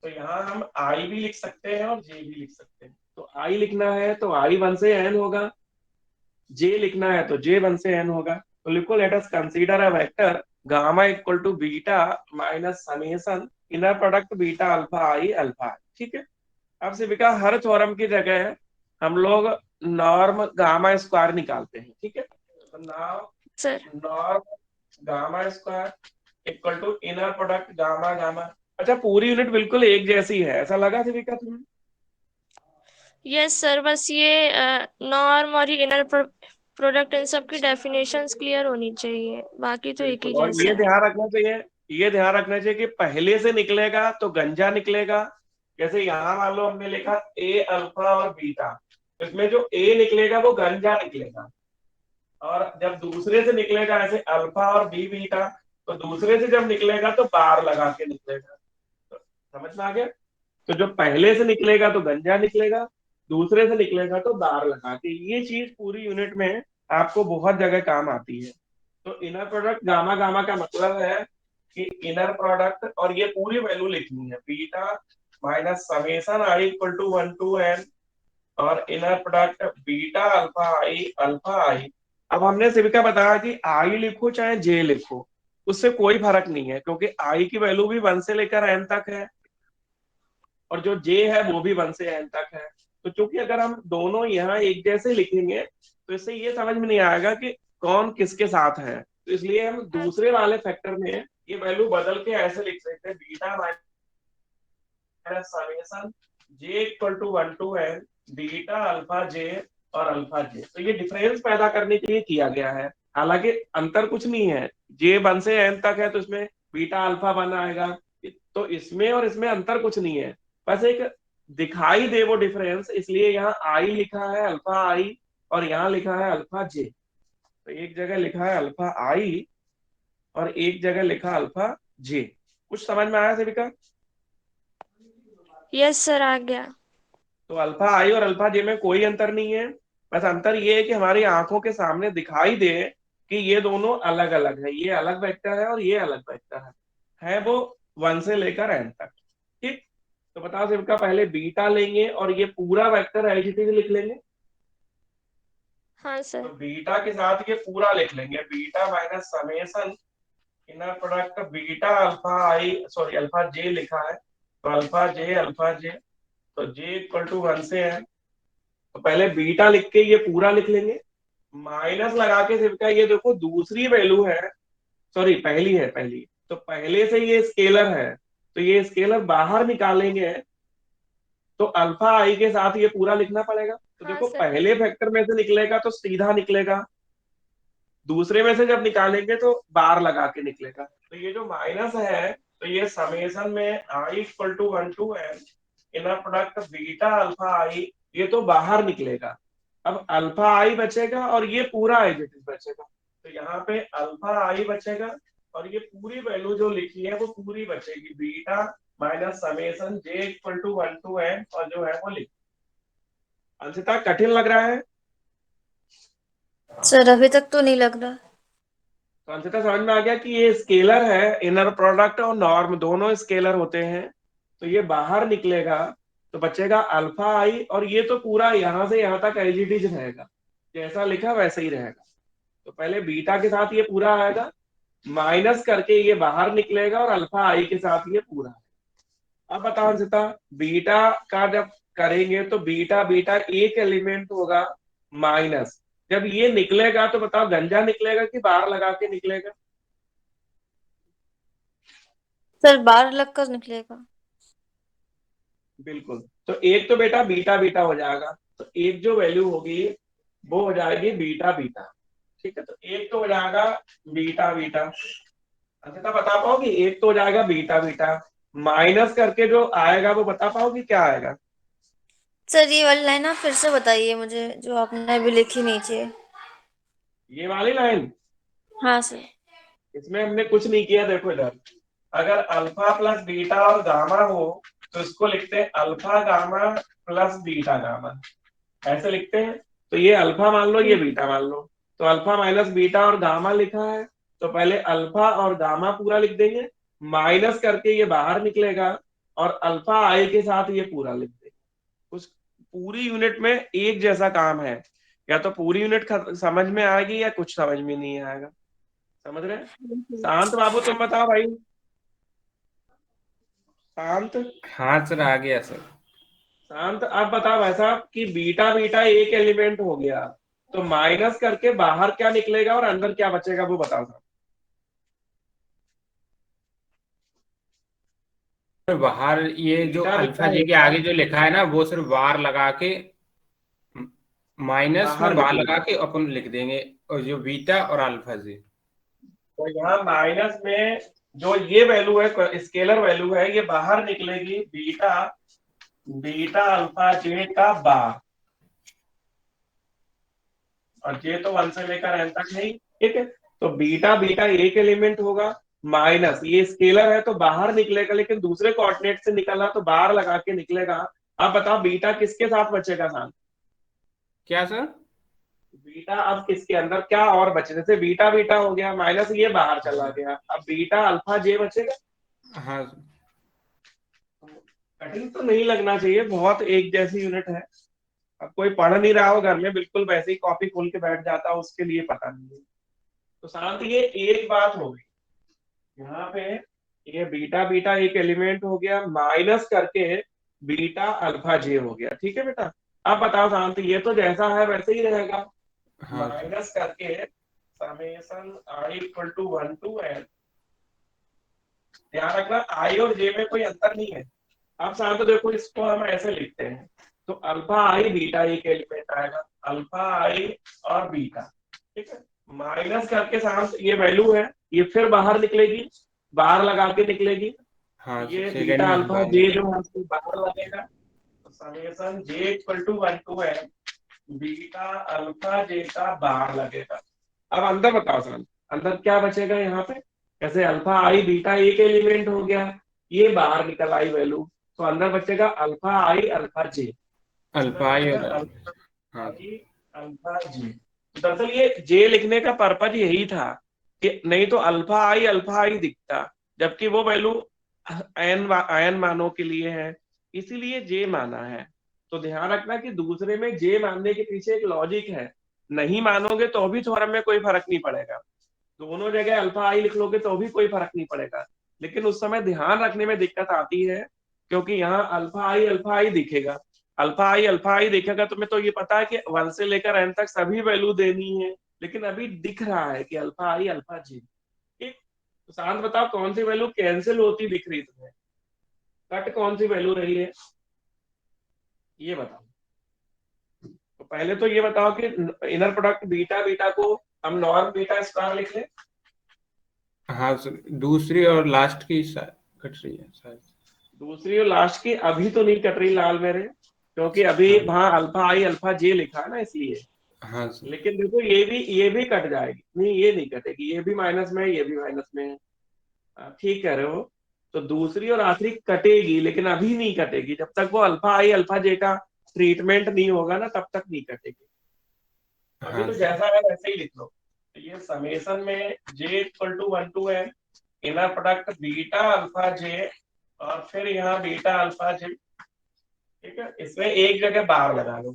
तो यहाँ हम आई भी लिख सकते हैं और जे भी लिख सकते हैं। तो आई लिखना है तो आई 1 से एन होगा, जे लिखना है तो जे 1 से एन होगा। तो लिखो let us consider a vector gamma equal to beta minus summation inner product beta alpha i alpha i. ठीक है, अब सिविका हर थ्योरम की जगह हम लोग नॉर्म गामा स्क्वायर निकालते हैं। ठीक है, तो now sir. Norm gamma square equal to inner product gamma gamma. अच्छा, पूरी यूनिट बिल्कुल एक जैसी है ऐसा लगा सिविका तुम्हें? यस सर, बस ये नॉर्म और ये इनर प्रोडक्ट इन सब की डेफिनेशंस क्लियर होनी चाहिए, बाकी तो एक ही बिल्कुल, और जैसा ये है। ध्यान रखना चाहिए, ये ध्यान रखना चाहिए कि पहले से निकलेगा तो गंजा निकलेगा। जैसे यहाँ मान लो हमने लिखा ए अल्फा और बीटा, इसमें जो ए निकलेगा वो गंजा निकलेगा, और जब दूसरे से निकलेगा ऐसे अल्फा और बी बीटा, तो दूसरे से जब निकलेगा तो बार लगा के निकलेगा। तो समझ में आ गया? तो जो पहले से निकलेगा तो गंजा निकलेगा, दूसरे से निकलेगा तो बार लगा के। ये चीज पूरी यूनिट में आपको बहुत जगह काम आती है। तो इनर प्रोडक्ट गामा गामा का मतलब है कि इनर प्रोडक्ट, और ये पूरी वैल्यू लिखनी है beta minus summation i equal to 1 to n और inner product beta alpha i. अब हमने सिविका बताया कि आई लिखो चाहे जे लिखो, उससे कोई फर्क नहीं है, क्योंकि आई की वैल्यू भी 1 से लेकर एन तक है और जो जे है वो भी 1 से एन तक है। तो चूंकि अगर हम दोनों यहाँ एक जैसे लिखेंगे तो इससे ये समझ में नहीं आएगा कि कौन किसके साथ है, तो इसलिए हम दूसरे वाले फैक्टर में ये वैल्यू बदल के ऐसे लिख सकते हैं beta minus summation j equal to 1 to n beta alpha j और अल्फा जे। तो ये डिफरेंस पैदा करने के लिए किया गया है, हालांकि अंतर कुछ नहीं है, जे 1 से एन तक है तो इसमें बीटा अल्फा 1 आएगा, तो इसमें और इसमें अंतर कुछ नहीं है, बस एक दिखाई दे वो डिफरेंस, इसलिए यहाँ आई लिखा है अल्फा आई और यहाँ लिखा है अल्फा जे। तो एक जगह लिखा है अल्फा आई और एक जगह लिखा अल्फा जे। कुछ समझ में आया सेविका? यस सर, आ गया। तो अल्फा आई और अल्फा जे में कोई अंतर नहीं है, बस अंतर ये है कि हमारी आंखों के सामने दिखाई दे कि ये दोनों अलग अलग है, ये अलग वेक्टर है और ये अलग वेक्टर है वो 1 से लेकर n तक। ठीक, तो बताओ सेविका, पहले बीटा लेंगे और ये पूरा वेक्टर एज इट इज लिख लेंगे। हाँ तो सर। बीटा के साथ ये पूरा लिख लेंगे, beta minus summation inner product beta alpha i, sorry alpha j लिखा है, तो अल्फा जे, तो जे इक्वल टू 1 से है। तो पहले बीटा लिख के ये पूरा लिख लेंगे, माइनस लगा के सिर्फ का ये देखो दूसरी वैल्यू है, सॉरी पहली, तो पहले से ये स्केलर है, तो ये स्केलर बाहर निकालेंगे तो अल्फा आई के साथ ये पूरा लिखना पड़ेगा। तो हाँ देखो सर। पहले फैक्टर में से निकलेगा तो सीधा निकलेगा, दूसरे में से जब निकालेंगे तो बार लगा के निकलेगा। तो ये जो माइनस है, तो ये समेशन में i equal to 1 to n inner product beta alpha i, ये तो बाहर निकलेगा। अब अल्फा आई बचेगा और ये पूरा एज इट इज बचेगा। तो यहाँ पे अल्फा आई बचेगा और ये पूरी वैल्यू जो लिखी है वो पूरी बचेगी, beta minus summation j equal to 1 to n, और जो है वो लिख। अंशिता, कठिन लग रहा है? सर अभी तक तो नहीं लग रहा। तो अंततः समझ में आ गया कि ये स्केलर है, इनर प्रोडक्ट और नॉर्म दोनों स्केलर होते हैं, तो ये बाहर निकलेगा तो बचेगा अल्फा आई, और ये तो पूरा यहां से यहां तक एलजीडी रहेगा, जैसा लिखा वैसे ही रहेगा। तो पहले बीटा के साथ ये पूरा आएगा, माइनस करके ये बाहर निकलेगा और अल्फा आई के साथ ये पूरा। अब बताओ अंशिता, बीटा का जब करेंगे तो बीटा बीटा एक एलिमेंट होगा माइनस, जब ये निकलेगा तो बताओ गंजा निकलेगा कि बाहर लगा के निकलेगा? सर बाहर लग कर निकलेगा। बिल्कुल, तो एक तो बेटा बीटा बीटा हो जाएगा, तो एक जो वैल्यू होगी वो हो जाएगी बीटा बीटा। ठीक है, तो एक तो हो जाएगा बीटा बीटा, अच्छा बता पाओगी? एक तो हो जाएगा बीटा बीटा, माइनस करके जो आएगा वो बता पाओगी क्या आएगा? सर ये वाली लाइन आप फिर से बताइए मुझे, जो आपने अभी लिखी नीचे। ये वाली लाइन, हाँ सर। इसमें हमने कुछ नहीं किया, देखो इधर, अगर अल्फा प्लस बीटा और गामा हो तो इसको लिखते हैं alpha gamma plus beta gamma, ऐसे लिखते हैं। तो ये अल्फा मान लो, ये बीटा मान लो, तो अल्फा माइनस बीटा और गामा लिखा है, तो पहले अल्फा और गामा पूरा लिख देंगे, माइनस करके ये बाहर निकलेगा और अल्फा आई के साथ ये पूरा लिख देंगे। उस पूरी यूनिट में एक जैसा काम है, या तो पूरी यूनिट समझ में आएगी या कुछ समझ में नहीं आएगा, समझ रहे हैं? शांत बाबू तुम बताओ भाई, शांत हाँ सर, आ गया सर। शांत, अब बताओ भाई साहब कि बीटा बीटा एक एलिमेंट हो गया, तो माइनस करके बाहर क्या निकलेगा और अंदर क्या बचेगा वो बताओ साहब। सर बाहर ये जो बीटा अल्फा बीटा जी के होगा, आगे जो लिखा है ना, वो सर बार लगा के, माइनस में बाहर बार लगा निकलेगा। के अपन लिख देंगे, और जो बीटा और अल्फा जी। तो यहाँ माइनस में जो ये वैल्यू है, स्केलर वैल्यू है, ये बाहर निकलेगी बीटा बीटा अल्फा जे का बार, और जे तो 1 से लेकर n तक है ही। ठीक है, तो बीटा बीटा एक एलिमेंट होगा, माइनस ये स्केलर है तो बाहर निकलेगा, लेकिन दूसरे कोऑर्डिनेट से निकलना तो बाहर लगा के निकलेगा। अब बताओ बीटा किसके साथ बचेगा साथ? क्या सर? बीटा अब किसके अंदर क्या और बचे? जैसे बीटा बीटा हो गया, माइनस ये बाहर चला गया, अब बीटा अल्फा जे बचेगा। हाँ कठिन तो नहीं लगना चाहिए, बहुत एक जैसी यूनिट है। अब कोई पढ़ नहीं रहा हो घर में, बिल्कुल वैसे ही कॉपी खोल के बैठ जाता, उसके लिए पता नहीं है। तो शांत, ये एक बात हो गई यहाँ पे, ये बीटा बीटा एक एलिमेंट हो गया, माइनस करके बीटा अल्फा जे हो गया। ठीक है बेटा, अब बताओ शांत, ये तो जैसा है वैसे ही रहेगा, हाँ माइनस करके summation i equal to 1 to n, ध्यान रखना आई और जे में कोई अंतर नहीं है। अब शांत देखो, इसको हम ऐसे लिखते हैं, तो अल्फा आई बीटा एक एलिमेंट आएगा, अल्फा आई और बीटा, ठीक है, माइनस करके शांत ये वैल्यू है, ये फिर बाहर निकलेगी, बाहर लगा के निकलेगी, हाँ ये सेकेंड बीटा में अल्फा बाहर जे लगे। जो है उसको बाहर लगेगा, तो summation j equal to 1 to n beta alpha j का बाहर लगेगा। अब अंदर बताओ सर, अंदर क्या बचेगा यहाँ पे? जैसे अल्फा आई बीटा एक एलिमेंट हो गया, ये बाहर निकल आई वैल्यू, तो अंदर बचेगा अल्फा आई अल्फा जे। अंदर अल्फा आई बचेगा और अल्फा हाँ आई अल्फा जे। दरअसल ये जे लिखने का पर्पज यही था कि नहीं तो अल्फा आई दिखता, जबकि वो वैल्यू एन मानों के लिए है, इसीलिए जे माना है। तो ध्यान रखना कि दूसरे में जे मानने के पीछे एक लॉजिक है, नहीं मानोगे तो भी थ्योरम में कोई फर्क नहीं पड़ेगा, दोनों जगह अल्फा आई लिख लोगे तो भी कोई फर्क नहीं पड़ेगा, लेकिन उस समय ध्यान रखने में दिक्कत आती है, क्योंकि यहाँ अल्फा आई दिखेगा, अल्फा आई दिखेगा, तुम्हें तो ये पता है कि 1 से लेकर एन तक सभी वैल्यू देनी है, लेकिन अभी दिख रहा है कि अल्फा आई अल्फा जे। ठीक, तो शांत बताओ कौन सी वैल्यू कैंसिल होती दिख रही तुम्हें, कट कौन सी वैल्यू रही है, ये बताओ। तो पहले तो ये बताओ कि इनर प्रोडक्ट बीटा बीटा को हम नॉर्म बीटा स्क्वायर लिख लें। हाँ सर, दूसरी और लास्ट की कट रही है शायद। दूसरी और लास्ट की अभी तो नहीं कट रही लाल मेरे, क्योंकि अभी हाँ वहां अल्फा आई अल्फा जे लिखा है ना इसलिए। हाँ सर। लेकिन देखो ये भी कट जाएगी, नहीं ये नहीं कटेगी, ये भी माइनस में है, ये भी माइनस में है। ठीक कह रहे हो। तो दूसरी और आखिरी कटेगी, लेकिन अभी नहीं कटेगी, जब तक वो अल्फा आई अल्फा जे का ट्रीटमेंट नहीं होगा ना तब तक नहीं कटेगी। अभी हाँ तो सर। जैसा है वैसे ही लिख लो। तो ये समेशन में j equal to 1 to n inner product beta alpha j, और फिर यहाँ बीटा अल्फा जे। ठीक है, इसमें एक जगह बार लगा लो,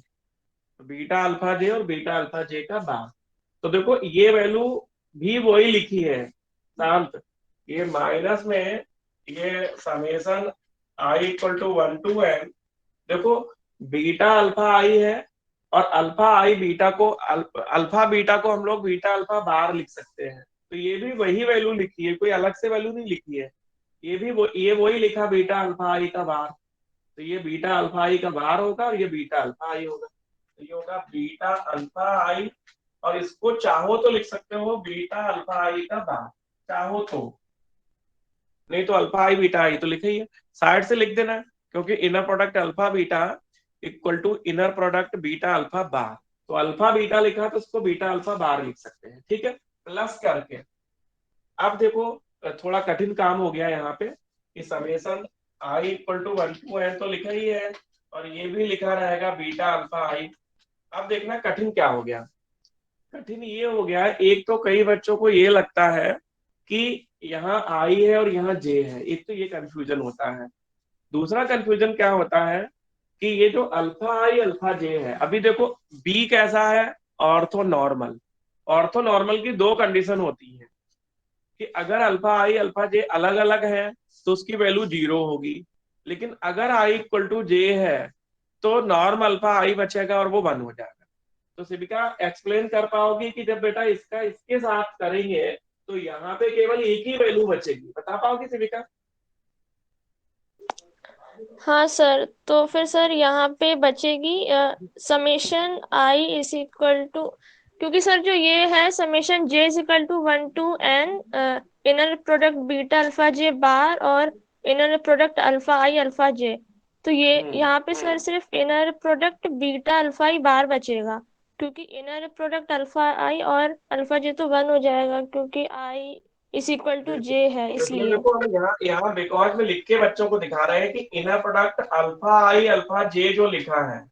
तो बीटा अल्फा जे और बीटा अल्फा जे का बार। तो देखो ये वैल्यू भी वही लिखी है शांत, ये माइनस में, ये summation i equal to 1 to n। देखो बीटा अल्फा आई है, और अल्फा आई बीटा को अल्फा बीटा को हम लोग बीटा अल्फा बार लिख सकते हैं, तो ये भी वही वैल्यू लिखी है, कोई अलग से वैल्यू नहीं लिखी है, ये वही लिखा बीटा अल्फा आई का बार। तो ये बीटा अल्फा आई का बार होगा और ये बीटा अल्फा आई होगा, तो ये होगा बीटा अल्फा आई, और इसको चाहो तो लिख सकते हो बीटा अल्फा आई का बार, चाहो तो, नहीं तो अल्फा आई बीटा आई तो लिखा ही है, साइड से लिख देना, क्योंकि inner product alpha beta equal to inner product beta alpha बार। तो अल्फा बीटा लिखा तो उसको बीटा अल्फा बार लिख सकते हैं, ठीक है, प्लस करके। अब देखो थोड़ा कठिन काम हो गया यहाँ पे, कि summation i equal to 1 to n तो लिखा ही है, और ये भी लिखा रहेगा बीटा अल्फा आई। अब देखना कठिन क्या हो गया, कठिन ये हो गया है, एक तो कई बच्चों को ये लगता है कि यहाँ आई है और यहाँ जे है, एक तो ये कंफ्यूजन होता है। दूसरा कंफ्यूजन क्या होता है कि ये जो अल्फा आई अल्फा जे है, अभी देखो बी कैसा है, ऑर्थो नॉर्मल। ऑर्थो नॉर्मल की दो कंडीशन होती है, कि अगर अल्फा आई अल्फा जे अलग अलग है तो उसकी वैल्यू 0 होगी, लेकिन अगर आई इक्वल टू जे है तो नॉर्म अल्फा आई बचेगा और वो 1 हो जाएगा। तो सिविका एक्सप्लेन कर पाओगी कि जब बेटा इसका इसके साथ करेंगे तो यहाँ पे केवल एक ही वैल्यू बचेगी, बता पाओगी सिविका? हाँ सर, तो फिर सर यहाँ पे बचेगी summation i is equal to, क्योंकि सर जो ये है summation j is equal to 1 to n inner product beta alpha j bar और inner product alpha i alpha जे, तो ये हम्म यहाँ पे सर सिर्फ inner product beta alpha i bar बचेगा, क्योंकि इनर प्रोडक्ट अल्फा आई और अल्फा जे तो 1 हो जाएगा, क्योंकि आई इज इक्वल टू बिल्कुल। जे है तो इसमें इसलिए। देखो हम यहाँ यहाँ बिकॉज में लिख के बच्चों को दिखा रहे हैं कि inner product alpha i alpha j जो लिखा है,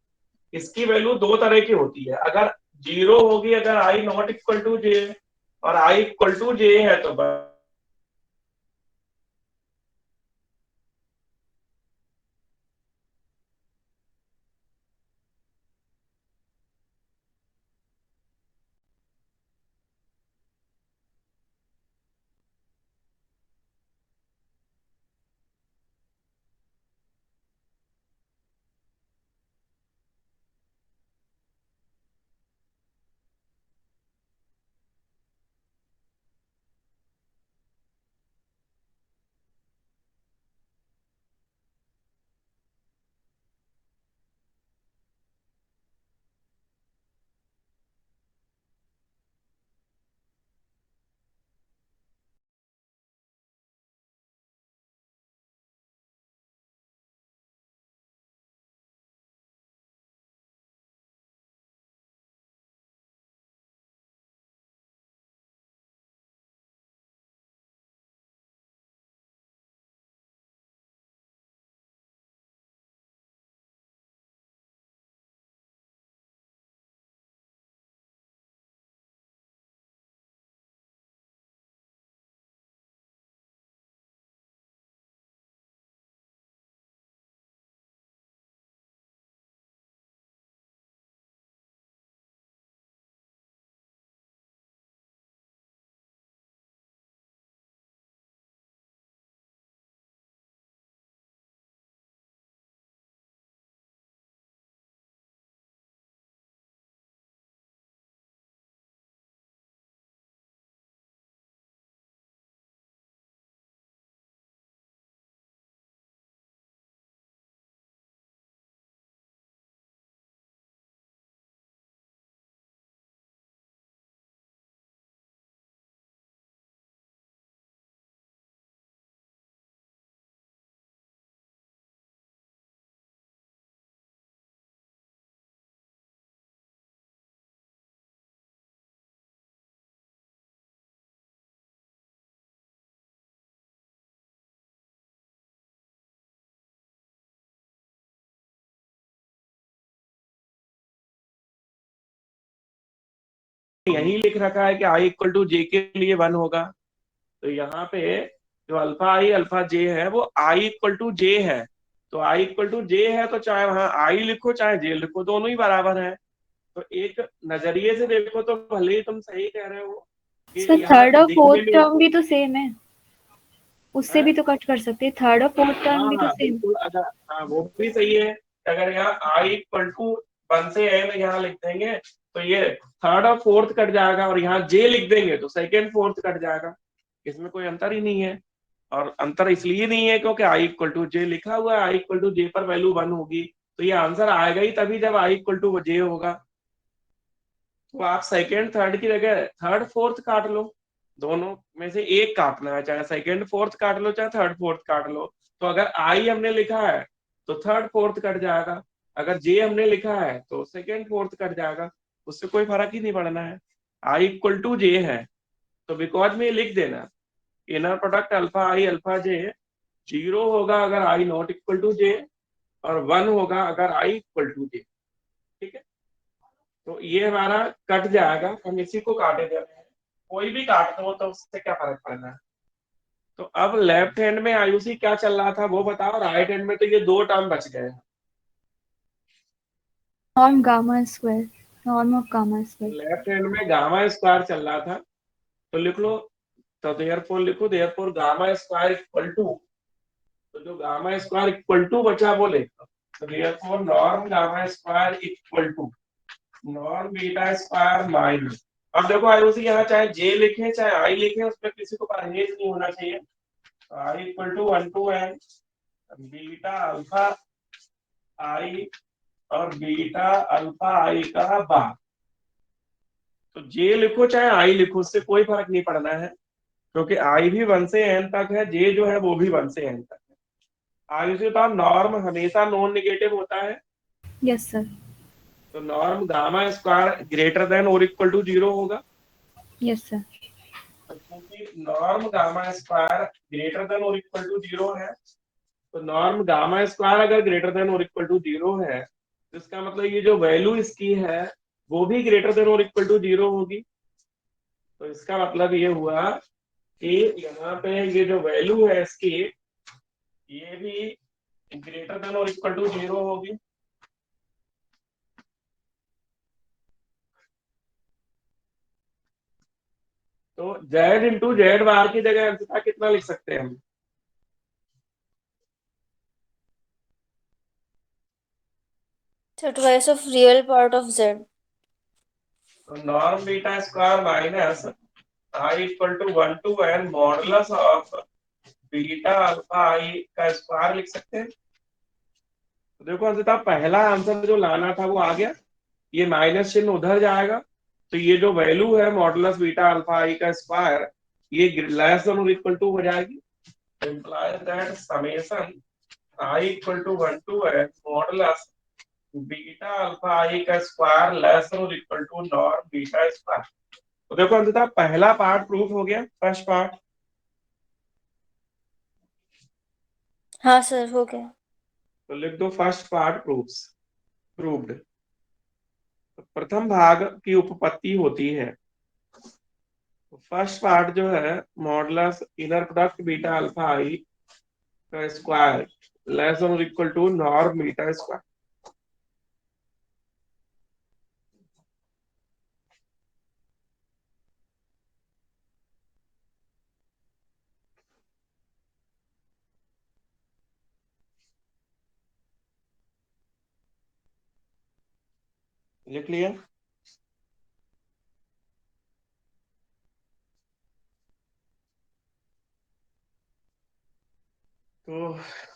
इसकी वैल्यू दो तरह की होती है, अगर 0 होगी अगर i not equal to j, और आई इक्वल टू जे है तो यही लिख रखा है कि आई इक्वल टू जे के लिए 1 होगा, तो यहाँ पे जो अल्फा आई अल्फा जे है वो आई इक्वल टू जे है। तो आई इक्वल टू जे है तो चाहे वहां आई लिखो चाहे जे लिखो, दोनों ही बराबर है। तो एक नजरिए से देखो तो भले ही तुम सही कह रहे हो कि सर यहाँ थर्ड और दिखने फोर्थ में टर्म भी तो सेम है, उससे है। भी तो कट कर सकते हैं, थर्ड और फोर्थ टर्म हाँ भी तो हाँ सेम। बिल्कुल, अगर हाँ वो भी सही है। अगर यहाँ आई इक्वल टू 1 से n यहाँ लिख देंगे तो ये थर्ड और फोर्थ कट जाएगा, और यहाँ जे लिख देंगे तो सेकेंड फोर्थ कट जाएगा। इसमें कोई अंतर ही नहीं है। और अंतर इसलिए नहीं है क्योंकि आई इक्वल टू जे लिखा हुआ है, आई इक्वल टू जे पर वैल्यू 1 होगी, तो ये आंसर आएगा ही तभी जब आई इक्वल टू जे होगा। तो आप सेकेंड थर्ड की जगह थर्ड फोर्थ काट लो, दोनों में से एक काटना है, चाहे सेकेंड फोर्थ काट लो चाहे थर्ड फोर्थ काट लो। तो अगर आई हमने लिखा है तो थर्ड फोर्थ कट जाएगा, अगर जे हमने लिखा है तो सेकेंड फोर्थ कट जाएगा, उससे कोई फर्क ही नहीं पड़ना है। आई इक्वल टू जे है तो बिकॉज में ये लिख देना, inner product alpha i alpha जे 0 होगा अगर i not equal to j, और 1 होगा अगर आई इक्वल टू जे। ठीक है, तो ये हमारा कट जाएगा, हम इसी को काटे दे रहे हैं। कोई भी काट दो तो उससे क्या फर्क पड़ना है। तो अब लेफ्ट हैंड में आयुषी क्या चल रहा था वो बताओ, राइट हैंड में तो ये 2 टर्म बच गए। Norm gamma square, norm of gamma square. Left hand में गामा स्क्वायर चल रहा था, तो लिख लो, तो देयरफॉर लिखो, therefore gamma square equal to, तो जो गामा स्क्वायर इक्वल टू बचा वो लिखो, तो therefore norm gamma square equal to norm beta square minus. अब देखो आयुषी यहाँ चाहे जे लिखे चाहे आई लिखे, उसमें किसी को परहेज नहीं होना चाहिए। I equal to 1 to n beta alpha i और बीटा अल्फा आई का बार। तो जे लिखो चाहे आई लिखो, उससे कोई फर्क नहीं पड़ना है, क्योंकि आई भी 1 से n तक है, जे जो है वो भी 1 से n तक है। आई से तो नॉर्म हमेशा नॉन नेगेटिव होता है, यस सर। तो norm gamma square greater than और इक्वल टू 0 होगा। Yes sir. क्योंकि norm gamma square greater than और इक्वल टू 0 है, तो नॉर्म गामा स्क्वायर अगर ग्रेटर देन और इक्वल टू 0 है तो इसका मतलब ये जो वैल्यू इसकी है वो भी ग्रेटर देन और इक्वल टू 0 होगी। तो इसका मतलब ये हुआ कि यहाँ पे ये जो वैल्यू है इसकी ये भी ग्रेटर देन और इक्वल टू 0 होगी। तो z इंटू जेड बार की जगह अंततः कितना लिख सकते हैं हम? So twice of real part of z. तो norm beta square minus i equal to 1 to n modulus of beta alpha आई का स्क्वायर लिख सकते हैं। तो देखो अंततः पहला आंसर जो लाना था वो आ गया, ये माइनस चिन्ह उधर जाएगा, तो ये जो वैल्यू है मॉडुलस बीटा अल्फा आई का स्क्वायर ये लेस देन और इक्वल टू हो जाएगी। implies that summation I equal to 1 to n modulus beta alpha आई का स्क्वायर लेस देन और equal to norm beta square. तो देखो अंततः पहला पार्ट प्रूफ हो गया, फर्स्ट पार्ट। हाँ सर हो गया। तो लिख दो फर्स्ट पार्ट प्रूफ्स प्रूव्ड। प्रथम भाग की उपपत्ति होती है। फर्स्ट पार्ट जो है modulus inner product beta alpha आई का स्क्वायर लेस देन और equal to norm beta square. लिख लिया। तो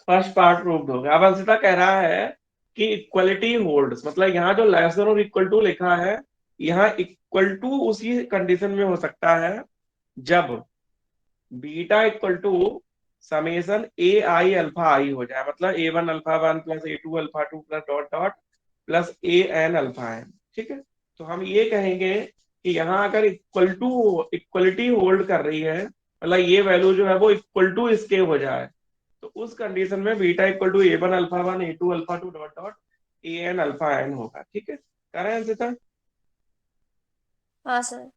फर्स्ट पार्ट प्रूव्ड हो गया। अब अंशिता कह रहा है कि इक्वलिटी होल्ड्स, मतलब यहाँ जो लेस देन और इक्वल टू लिखा है यहाँ इक्वल टू उसी कंडीशन में हो सकता है जब beta equal to summation A I alpha आई हो जाए, मतलब A1 alpha 1 plus A2 alpha 2 plus dot dot plus AN alpha n. ठीक है, तो हम ये कहेंगे कि यहाँ अगर इक्वल टू इक्वलिटी होल्ड कर रही है, मतलब ये वैल्यू जो है वो इक्वल टू इसके हो जाए, तो उस कंडीशन में beta equal to A1 alpha 1 A2 alpha 2 dot dot AN alpha n होगा। ठीक है, करें अंशिता? हाँ सर।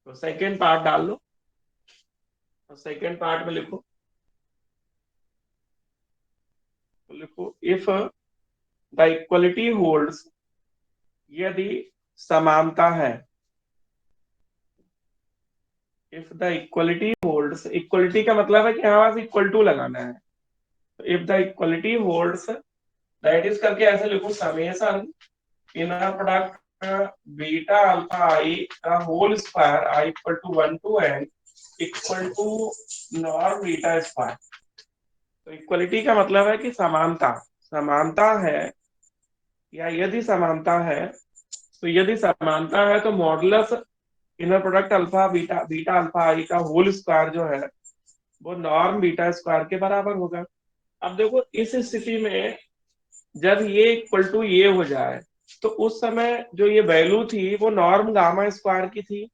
तो सेकेंड पार्ट डाल लो, और सेकेंड पार्ट में लिखो, तो लिखो इफ द इक्वलिटी होल्ड्स, यदि समानता है, if the equality holds, equality का मतलब है कि यहाँ बस इक्वल टू लगाना है, तो if the equality holds, that is करके ऐसे लिखो, summation inner product beta alpha आई का whole square I equal to 1 to n equal to norm beta square. तो इक्वलिटी का मतलब है कि समानता, समानता है, या यदि समानता है, तो यदि समानता है तो modulus inner product alpha beta, beta alpha आई का होल स्क्वायर जो है वो नॉर्म बीटा स्क्वायर के बराबर होगा। अब देखो इस स्थिति में जब ये इक्वल टू ये हो जाए, तो उस समय जो ये वैल्यू थी वो नॉर्म गामा स्क्वायर की थी,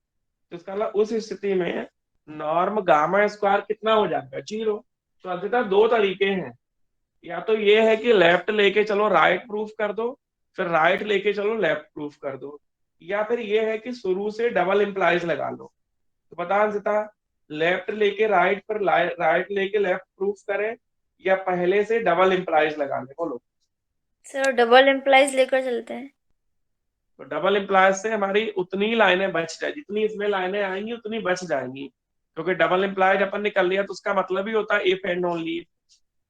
तो इसका मतलब उस स्थिति में नॉर्म गामा स्क्वायर कितना हो जाएगा, 0। तो अंततः दो तरीके हैं, या तो ये है कि लेफ्ट लेके चलो राइट प्रूफ कर दो, फिर राइट लेके चलो लेफ्ट प्रूफ कर दो, या फिर ये है कि शुरू से डबल इंप्लाइज लगा लो। तो बता अंशिता, लेफ्ट लेके राइट, फिर राइट लेके लेफ्ट प्रूफ करें, या पहले से डबल इंप्लाइज लगा ले, बोलो। सर डबल एम्प्लाइज लेकर चलते हैं। तो डबल इंप्लाइज से हमारी उतनी लाइनें बच जाए, जितनी इसमें लाइनें आएंगी उतनी बच जाएंगी, क्योंकि डबल इंप्लाइज अपन ने कर लिया तो उसका मतलब ही होता है इफ एंड ओनली।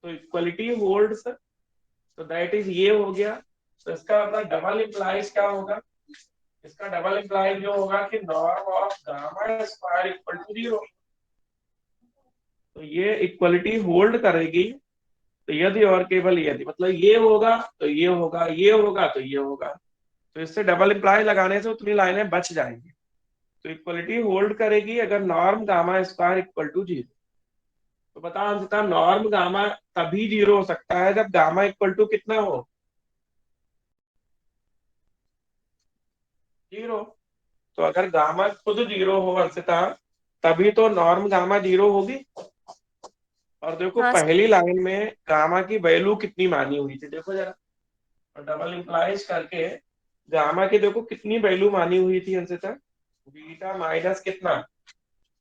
तो इक्वलिटी होल्ड्स, तो दैट इज ये हो गया। तो इसका मतलब डबल इंप्लाइज क्या होगा, इसका डबल इंप्लाइज जो होगा कि norm of gamma square equal to 0। तो ये इक्वलिटी होल्ड करेगी, तो यदि और केवल यदि, मतलब ये होगा तो ये होगा, ये होगा तो ये होगा, तो इससे डबल इंप्लाई लगाने से उतनी लाइनें बच जाएंगी। तो इक्वलिटी होल्ड करेगी अगर norm gamma square equal to 0। तो बता अंशिता, नॉर्म गामा तभी 0 हो सकता है जब गामा इक्वल टू कितना हो, 0। तो अगर गामा खुद 0 हो अंशिता, तभी तो नॉर्म गामा 0 होगी। और देखो हाँ सर। पहली लाइन में गामा की वैल्यू कितनी मानी हुई थी, देखो जरा, और डबल इंप्लाइज करके गामा की देखो कितनी वैल्यू मानी हुई थी अंशिता, बीटा माइनस कितना,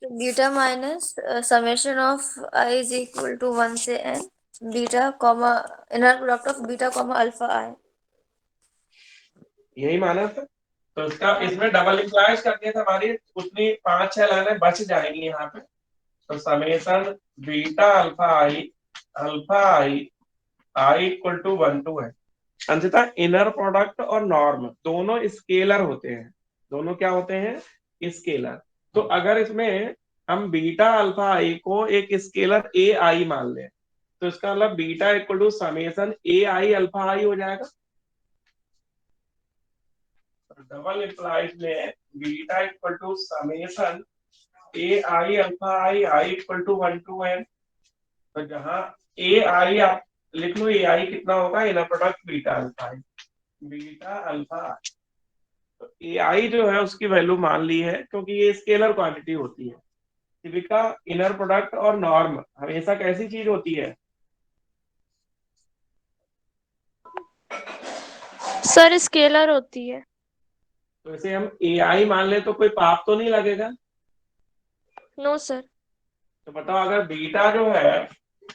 beta minus summation of I is equal to 1 से n beta comma inner product of beta comma alpha I. यही माना था। तो इसका इसमें डबल इंप्लाइज करके तो हमारी उतनी 5-6 लाइनें बच जाएंगी यहाँ पे। तो summation beta alpha I I equal to 1 to है। अंततः इनर प्रोडक्ट और नॉर्म दोनों स्केलर होते हैं, दोनों क्या होते हैं, स्केलर। तो अगर इसमें हम बीटा अल्फा आई को एक स्केलर ए आई मान लें, तो इसका मतलब beta equal to summation A I alpha आई हो जाएगा। डबल इंप्लाइज में beta equal to summation A I alpha I I equal to 1 to n। तो जहां ए आई आप लिख लो, ए आई कितना होगा, inner product beta alpha i, beta alpha. तो ए आई जो है उसकी वैल्यू मान ली है, क्योंकि ये स्केलर क्वांटिटी होती है। शिविका, इनर प्रोडक्ट और नॉर्म हमेशा कैसी चीज होती है, सर स्केलर होती है। तो इसे हम ए आई मान ले तो कोई पाप तो नहीं लगेगा। No sir. तो बताओ अगर बीटा जो है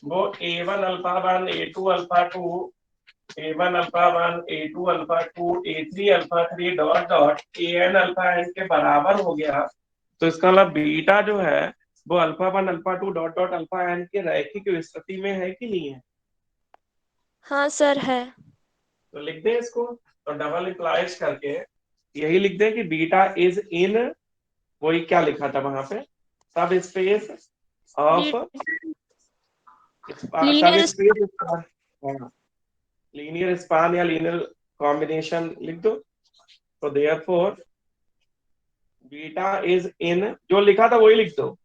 वो A1 alpha 1 A2 alpha 2 A1 alpha 1 A2 alpha 2 A3 alpha 3 dot dot AN alpha n के बराबर हो गया, तो इसका मतलब बीटा जो है वो alpha 1 alpha 2 dot dot alpha n के रैखिक विस्तृति में है कि नहीं है। हाँ सर है। तो लिख दें इसको, तो डबल इंप्लाइज करके यही लिख दें कि बीटा इज इन, वही क्या लिखा था वहां पे, सब स्पेस ऑफ, सब लीनियर। स्पेस, लीनियर स्पान या लीनियर कॉम्बिनेशन लिख दो। तो देयरफॉर बीटा इज इन, जो लिखा था वही लिख दो,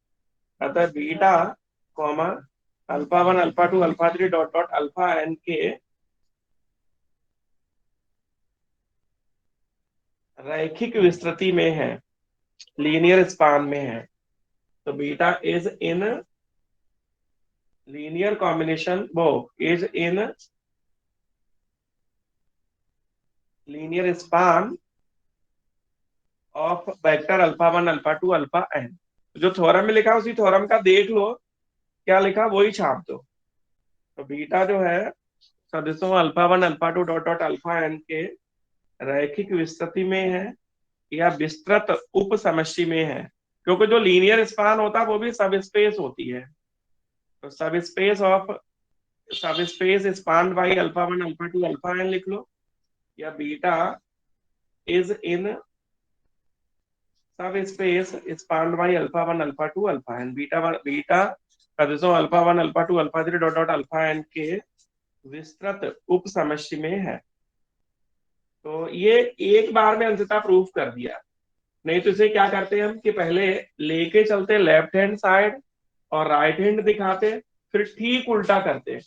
अतः beta comma alpha 1 alpha 2 alpha 3 dot dot alpha n के रैखिक विस्तृति में है, लीनियर स्पान में है। तो beta is in linear combination, वो is in linear span of vector alpha 1 alpha 2 alpha n। जो थ्योरम में लिखा उसी थ्योरम का देख लो, क्या लिखा वही छाप दो। तो बीटा जो है सदिशों alpha 1 alpha 2 dot dot alpha n के रैखिक विस्तृति में है या विस्तृत उप समष्टि में है, क्योंकि जो लीनियर स्पान होता है वो भी सब स्पेस होती है। तो subspace span by alpha 1 alpha 2 alpha n लिख लो, या beta is in subspace span by alpha 1 alpha 2 alpha n। Beta सदिशों alpha 1 alpha 2 alpha 3 dot dot alpha n के विस्तृत उप समष्टि में है। तो ये एक बार में अंततः प्रूफ कर दिया। नहीं तो इसे क्या करते हैं हम कि पहले लेके चलते लेफ्ट हैंड साइड और राइट हैंड दिखाते, फिर ठीक उल्टा करते।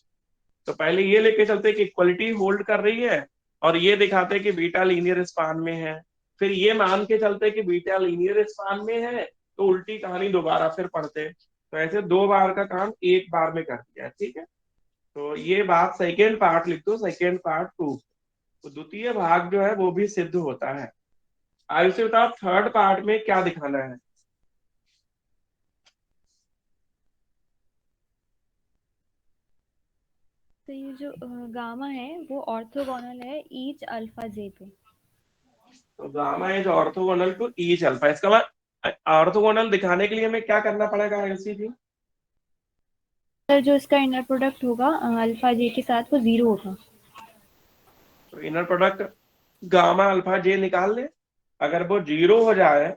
तो पहले ये लेके चलते कि इक्वलिटी होल्ड कर रही है और ये दिखाते कि बीटा लीनियर स्पान में है, फिर ये मान के चलते कि बीटा लीनियर स्पान में है, तो उल्टी कहानी दोबारा फिर पढ़ते। तो ऐसे दो बार का काम एक बार में कर दिया। ठीक है, तो ये बात सेकेंड पार्ट लिख दो, सेकेंड पार्ट प्रूफ। तो द्वितीय भाग जो है वो भी सिद्ध होता है। आयु से बताओ थर्ड पार्ट में क्या दिखाना है। तो ये जो गामा है वो ऑर्थोगोनल है ईच अल्फा जे पे। तो gamma is orthogonal to each alpha, इसका मतलब ऑर्थोगोनल दिखाने के लिए हमें क्या करना पड़ेगा एलसी जी? सर जो इसका इनर प्रोडक्ट होगा अल्फा जे के साथ वो 0 होगा। तो इनर प्रोडक्ट गामा अल्फा जे निकाल ले, अगर वो 0 हो जाए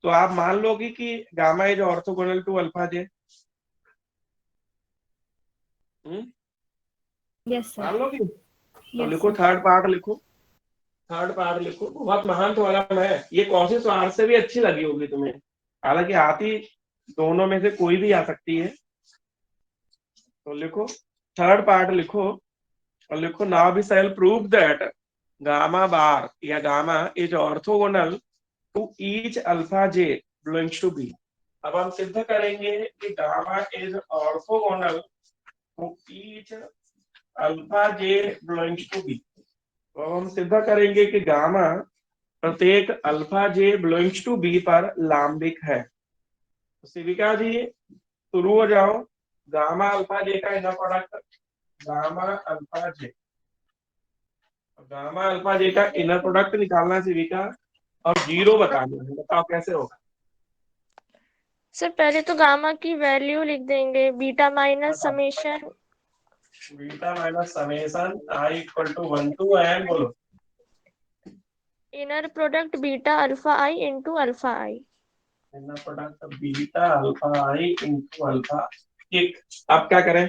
तो आप मान लोगे कि gamma is orthogonal to alpha j. Yes मान सर। लोगे? तो यस लिखो सर। थर्ड पार्ट लिखो, थर्ड पार्ट लिखो। बहुत महान थ्योरम है ये, कौशिक आर्ट से भी अच्छी लगी होगी तुम्हें, हालांकि आती दोनों में से कोई भी आ सकती है। तो लिखो थर्ड पार्ट लिखो, और लिखो now we shall prove that gamma bar या gamma is orthogonal to each alpha J belongs to B. अब हम सिद्ध करेंगे कि gamma is orthogonal to each alpha J belongs to B. तो अब हम सिद्ध करेंगे कि गामा प्रत्येक alpha J belongs to B पर लांबिक है। तो शिविका जी शुरू हो जाओ। गामा अल्फा जे का इनर प्रोडक्ट गामा अल्फा जे, गामा अल्फा जे का इनर प्रोडक्ट निकालना है शिविका, और 0 बताना है। बताओ कैसे होगा? सर पहले तो गामा की वैल्यू लिख देंगे, बीटा माइनस बताओ। Summation beta minus summation i equal to 1 to n, बोलो। Inner product beta alpha i into alpha i. Inner product beta alpha i into alpha. ठीक, अब क्या करें?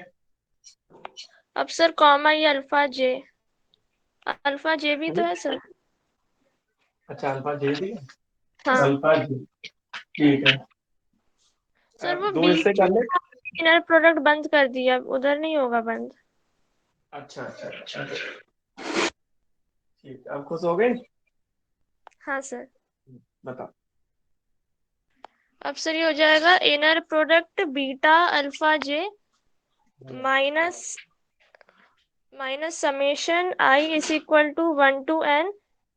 अब सर कॉमा ये अल्फा जे भी तो है सर। अच्छा अल्फा जे भी है, हाँ अल्फा जे, ठीक है। सर, वो दो बी इससे कर ले। इनर प्रोडक्ट बंद कर दिया, उधर नहीं होगा बंद। अच्छा अच्छा अच्छा, ठीक, अब खुश हो गए? हाँ सर। बताओ। अब सर ये हो जाएगा inner product beta alpha J minus minus summation i is equal to 1 to n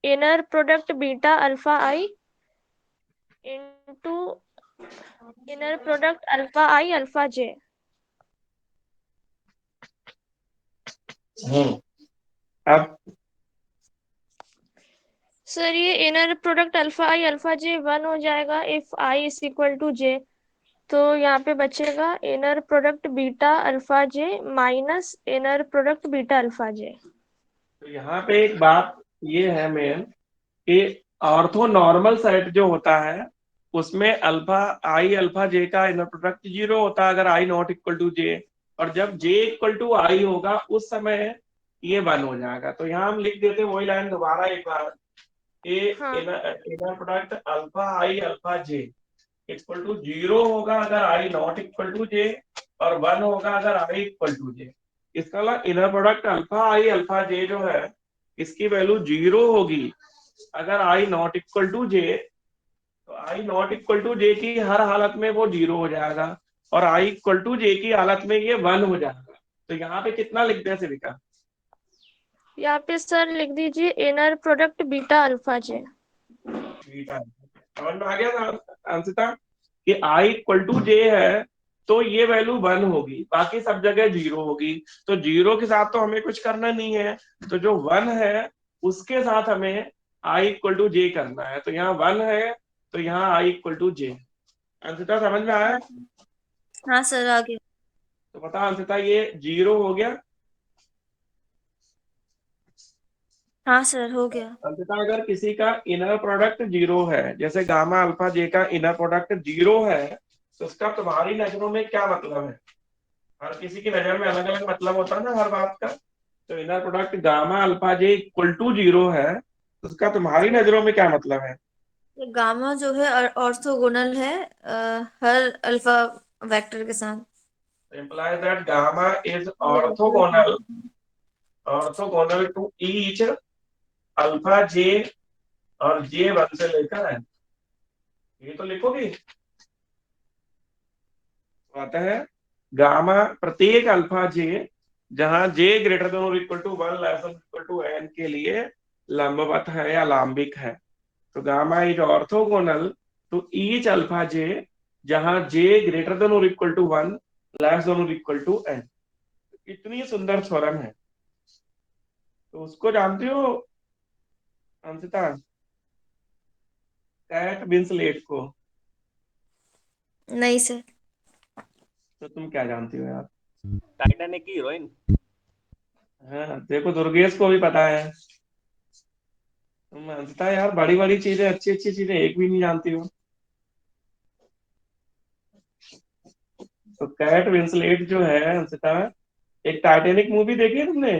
inner product beta alpha i into inner product alpha i alpha j. अब सर ये इनर प्रोडक्ट अल्फा जे 1 हो जाएगा if I is equal to J. तो यहाँ पे बचेगा inner product beta alpha जे minus inner product beta alpha जे। तो यहाँ पे एक बात ये है मेन कि ऑर्थो नॉर्मल सेट जो होता है उसमें अल्फा जे का इनर प्रोडक्ट 0 होता है अगर i not equal to j, और जब जे इक्वल टू आई होगा उस समय ये 1 हो जाएगा। तो यहाँ हम लिख देते हैं वही लाइन दोबारा एक बार, हाँ inner product alpha j equal to 0 होगा अगर i not equal to j, और 1 होगा अगर आई इक्वल टू जे। इसका मतलब इनर प्रोडक्ट अल्फा जे जो है इसकी वैल्यू 0 होगी अगर i not equal to J. तो आई नॉट इक्वल टू जे की हर हालत में वो 0 हो जाएगा, और आई इक्वल टू जे की हालत में ये 1 हो जाएगा। तो यहाँ पे कितना लिखते हैं सिविका? यहाँ पे सर लिख दीजिए इनर प्रोडक्ट बीटा अल्फा जे। बीटा। समझ में आ गया था अंशिता कि आई इक्वल टू जे है तो ये वैल्यू 1 होगी, बाकी सब जगह 0 होगी। तो 0 के साथ तो हमें कुछ करना नहीं है, तो जो 1 है उसके साथ हमें आई इक्वल टू जे करना है। तो यहाँ 1 है तो यहाँ आई इक्वल टू जे। अंशिता समझ में आया? हाँ सर, आ गया। तो बता अंशिता, ये 0 हो गया। हाँ सर, हो गया। अंततः अगर किसी का इनर प्रोडक्ट 0 है, जैसे गामा अल्फा जे का इनर प्रोडक्ट 0 है, तो उसका तुम्हारी नजरों में क्या मतलब है? हर किसी की नजर में अलग अलग मतलब होता है ना हर बात का। तो inner product gamma alpha j equal to 0 है, तो उसका तुम्हारी नजरों में क्या मतलब है? ये गामा जो है ऑर्थोगोनल है हर अल्फा वेक्टर के साथ। implies that gamma is orthogonal to each alpha j और जे 1 से लेकर है। ये तो लिखोगे। आता है गामा प्रत्येक अल्फा जे जहां जे ग्रेटर देन और equal to 1 less than equal to n के लिए लंबवत है या लांबिक है। तो gamma is orthogonal to each alpha j जहां जे ग्रेटर देन और इक्वल टू 1 लेस देन और इक्वल टू एन। इतनी सुंदर थ्योरम है, तो उसको जानती हो अंशिता, कैट विंसलेट को? नहीं सर। तो तुम क्या जानती हो यार? टाइटैनिक की हीरोइन। हाँ देखो, दुर्गेश को भी पता है। तुम अंशिता यार बड़ी बड़ी चीजें, अच्छी अच्छी चीजें एक भी नहीं जानती हो। तो कैट विंसलेट जो है अंशिता, एक टाइटैनिक मूवी देखी है तुमने?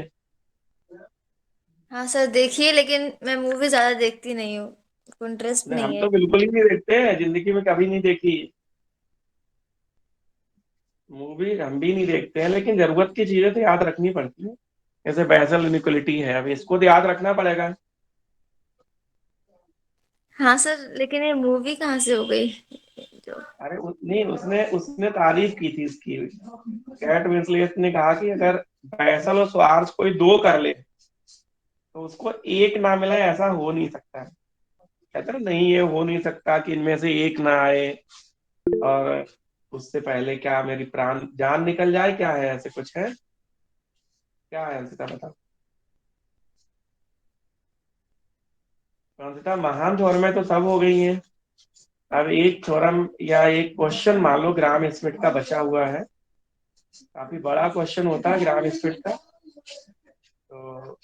हाँ सर, देखिए, लेकिन मैं मूवी ज्यादा देखती नहीं हूँ, इंटरेस्ट नहीं, नहीं हम है। तो बिल्कुल ही नहीं देखते हैं, जिंदगी में कभी नहीं देखी मूवी, हम भी नहीं देखते हैं, लेकिन जरूरत की चीजें तो याद रखनी पड़ती है। जैसे बेसल इनइक्वालिटी है, अब इसको तो याद रखना पड़ेगा। हाँ सर, लेकिन ये मूवी कहाँ से हो गई जो। अरे नहीं, उसने उसने तारीफ की थी इसकी। कैट विंसलेट ने कहा कि अगर बेसल और स्वार्ज कोई दो कर ले तो उसको एक ना मिले, ऐसा हो नहीं सकता। कहते हैं नहीं, ये हो नहीं सकता कि इनमें से एक ना आए, और उससे पहले क्या मेरी प्राण जान निकल जाए, क्या है ऐसे कुछ है? क्या है अंशिता बता। तो अंशिता महान थ्योरम तो सब हो गई है। अब एक थ्योरम या एक क्वेश्चन मान लो ग्राम स्मिथ का बचा हुआ है। काफी बड़ा क्वेश्चन होता है ग्राम स्मिथ का। तो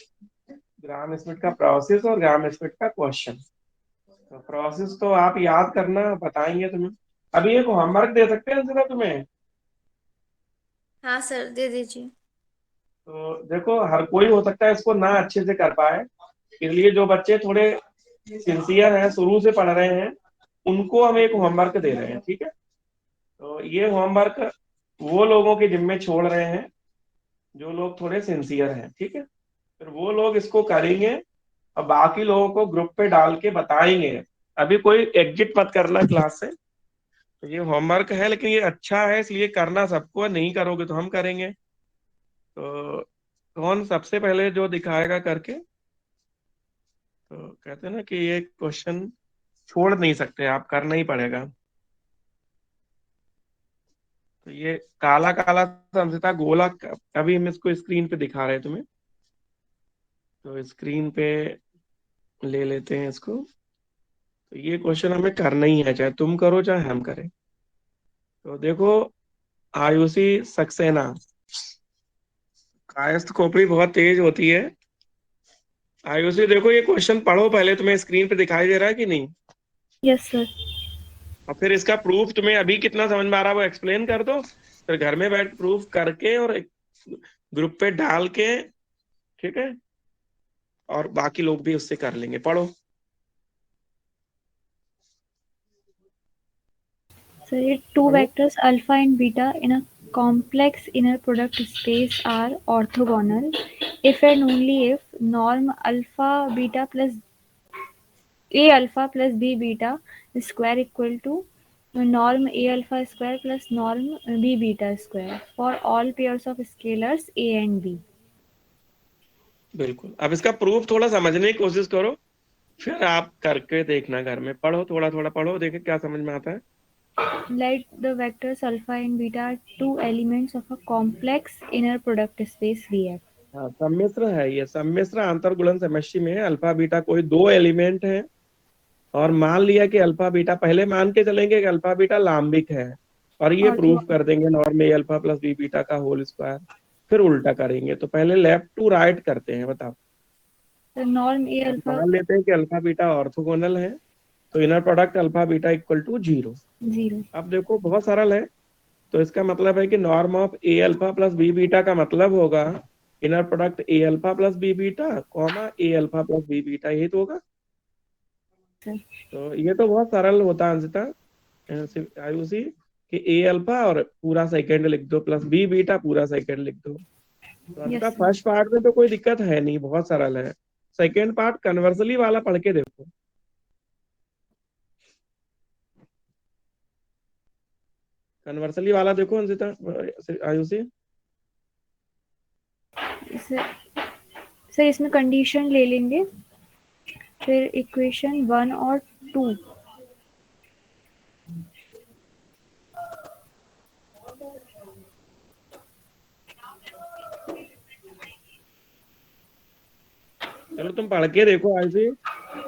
ग्राम स्मिथ का प्रोसेस और ग्राम स्मिथ का क्वेश्चन। तो प्रोसेस तो आप याद करना, बताएंगे तुम्हें। अभी एक होमवर्क दे सकते हैं अंशिता तुम्हें। हाँ सर, दे दीजिए। तो देखो, हर कोई हो सकता है इसको ना अच्छे से कर पाए, इसलिए जो बच्चे थोड़े सिंसियर हैं, शुरू से पढ़ रहे हैं, उनको हम एक होमवर्क दे रहे हैं, ठीक है? तो ये होमवर्क वो लोगों के जिम्मे छोड़ रहे हैं जो लोग थोड़े सिंसियर हैं, ठीक है? फिर वो लोग इसको करेंगे और बाकी लोगों को ग्रुप पे डाल के बताएंगे। अभी कोई एग्जिट मत करना क्लास से। तो ये होमवर्क है, लेकिन ये अच्छा है, इसलिए करना सबको है, नहीं करोगे तो हम करेंगे। तो कौन सबसे पहले जो दिखाएगा करके? तो कहते हैं ना कि ये क्वेश्चन छोड़ नहीं सकते, आप करना ही पड़ेगा। तो ये काला काला संसिता गोला अभी हम इसको स्क्रीन पे दिखा रहे हैं तुम्हें। तो स्क्रीन पे ले लेते हैं इसको। तो ये क्वेश्चन हमें करना ही है, चाहे तुम करो चाहे हम करें। तो देखो, आयुषी सक्सेना, कायस्थ खोपड़ी बहुत तेज होती है। आयुषी देखो, ये क्वेश्चन पढ़ो पहले, तुम्हें स्क्रीन पे दिखाई दे रहा है कि नहीं? Yes sir. और फिर इसका प्रूफ तुम्हें अभी कितना समझ में आ रहा है वो एक्सप्लेन कर दो, फिर घर में बैठ प्रूफ करके और ग्रुप पे डाल के, ठीक है? और बाकी लोग भी उससे कर लेंगे। पढ़ो। So two पढ़ो। vectors alpha and beta in a complex inner product space are orthogonal if and only if norm alpha beta plus a alpha plus b beta square equal to norm a alpha square plus norm b beta square for all pairs of scalars a and b. बिल्कुल, अब इसका proof थोड़ा समझने की कोशिश करो। फिर आप करके देखना, घर में पढ़ो, थोड़ा थोड़ा पढ़ो, देखे क्या समझ में आता है। Let the vectors alpha and beta are two elements of a complex inner product space VF. हाँ, सम्मिश्र है ये, सम्मिश्र अंतर्गुणन समष्टि में अल्फा बीटा कोई दो एलिमेंट है, और मान लिया कि अल्फा बीटा, पहले मान के चलेंगे कि अल्फा बीटा लांबिक है, और ये प्रूफ कर देंगे नॉर्म ए अल्फा प्लस बी बीटा का होल स्क्वायर। फिर उल्टा करेंगे, तो पहले लेफ्ट टू राइट करते हैं, बताओ। The norm A अब alpha मान लेते हैं कि अल्फा बीटा ऑर्थोगोनल है, तो inner product alpha beta equal to 0। 0. अब देखो बहुत सरल है, तो इसका मतलब है कि norm of a alpha plus b beta का मतलब होगा inner product a alpha plus b beta comma a alpha plus b beta, यही तो होगा। Sir. तो ये तो बहुत सरल होता है अंशिता, आयुषी, कि ए अल्फा और पूरा सेकंड लिख दो प्लस बी बीटा पूरा सेकंड लिख दो। तो Yes, Anshita sir. First part में तो कोई दिक्कत है नहीं, बहुत सरल है। सेकंड पार्ट कन्वर्सली वाला पढ़ के देखो। कन्वर्सली वाला देखो अंशिता, आयुषी। सर इसमें कंडीशन ले लेंगे, फिर इक्वेशन 1 और 2. चलो तुम पढ़ के देखो आयुषी,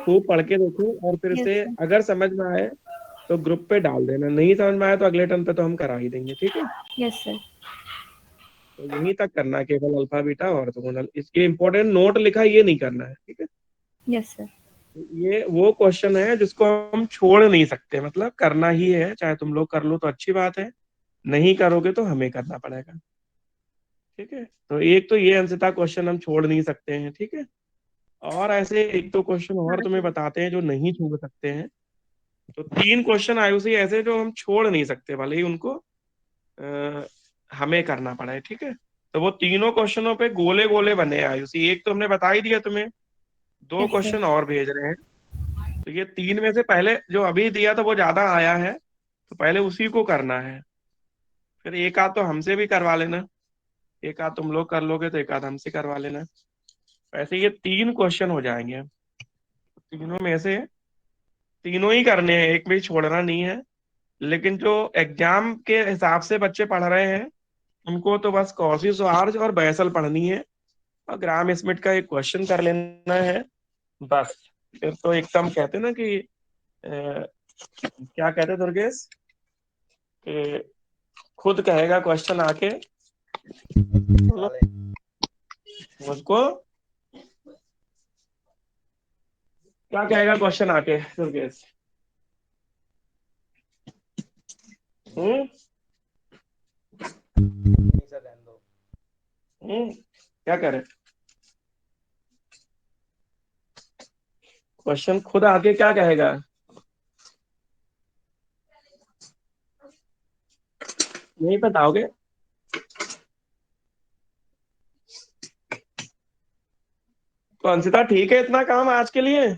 खूब पढ़ के देखो, और फिर Yes, से sir. अगर समझ में आए तो ग्रुप पे डाल देना, नहीं समझ में आया तो अगले टर्म पे तो हम करा ही देंगे, ठीक है। Yes, sir. तो यहीं तक करना है, केवल अल्फा बीटा और ऑर्थोगोनल, इसके इंपॉर्टेंट नोट लिखा ये नहीं करना है, ठीक है। Yes, sir. ये वो क्वेश्चन है जिसको हम छोड़ नहीं सकते, मतलब करना ही है, चाहे तुम लोग कर लो तो अच्छी बात है, नहीं करोगे तो हमें करना पड़ेगा, ठीक है। तो एक तो ये अंशिता क्वेश्चन हम छोड़ नहीं सकते हैं, ठीक है। और ऐसे एक तो क्वेश्चन और तुम्हें बताते हैं जो नहीं छोड़ सकते हैं। तो 3 क्वेश्चन आयुषी ऐसे जो हम छोड़ नहीं सकते, भले ही उनको अ, हमें करना पड़ा है, ठीक है। तो वो तीनों क्वेश्चनों पे गोले गोले बने हैं आयुषी, एक तो हमने बता ही दिया तुम्हें, 2 Yes, sir. क्वेश्चन और भेज रहे हैं। तो ये 3 में से पहले जो अभी दिया था वो ज्यादा आया है, तो पहले उसी को करना है। फिर एक आध तो हमसे भी करवा लेना, एक आध तुम लोग कर लोगे तो एक आध हमसे करवा लेना। ऐसे ये 3 क्वेश्चन हो जाएंगे, तीनों में से तीनों ही करने हैं, एक भी छोड़ना नहीं है। लेकिन जो एग्जाम के हिसाब से बच्चे पढ़ रहे हैं उनको तो बस कॉशी स्वार्ज और बैसल पढ़नी है, और ग्राम स्मिथ का एक क्वेश्चन कर लेना है, बस। फिर तो एकदम कहते हैं ना कि क्या कहते हैं दुर्गेश, कि खुद कहेगा क्वेश्चन आके, बोलो मुझको, क्या कहेगा क्वेश्चन आके दुर्गेश। हम्म क्या कह रहे, क्वेश्चन खुद आके क्या कहेगा, नहीं बताओगे। तो अंशिता ठीक है इतना काम आज के लिए।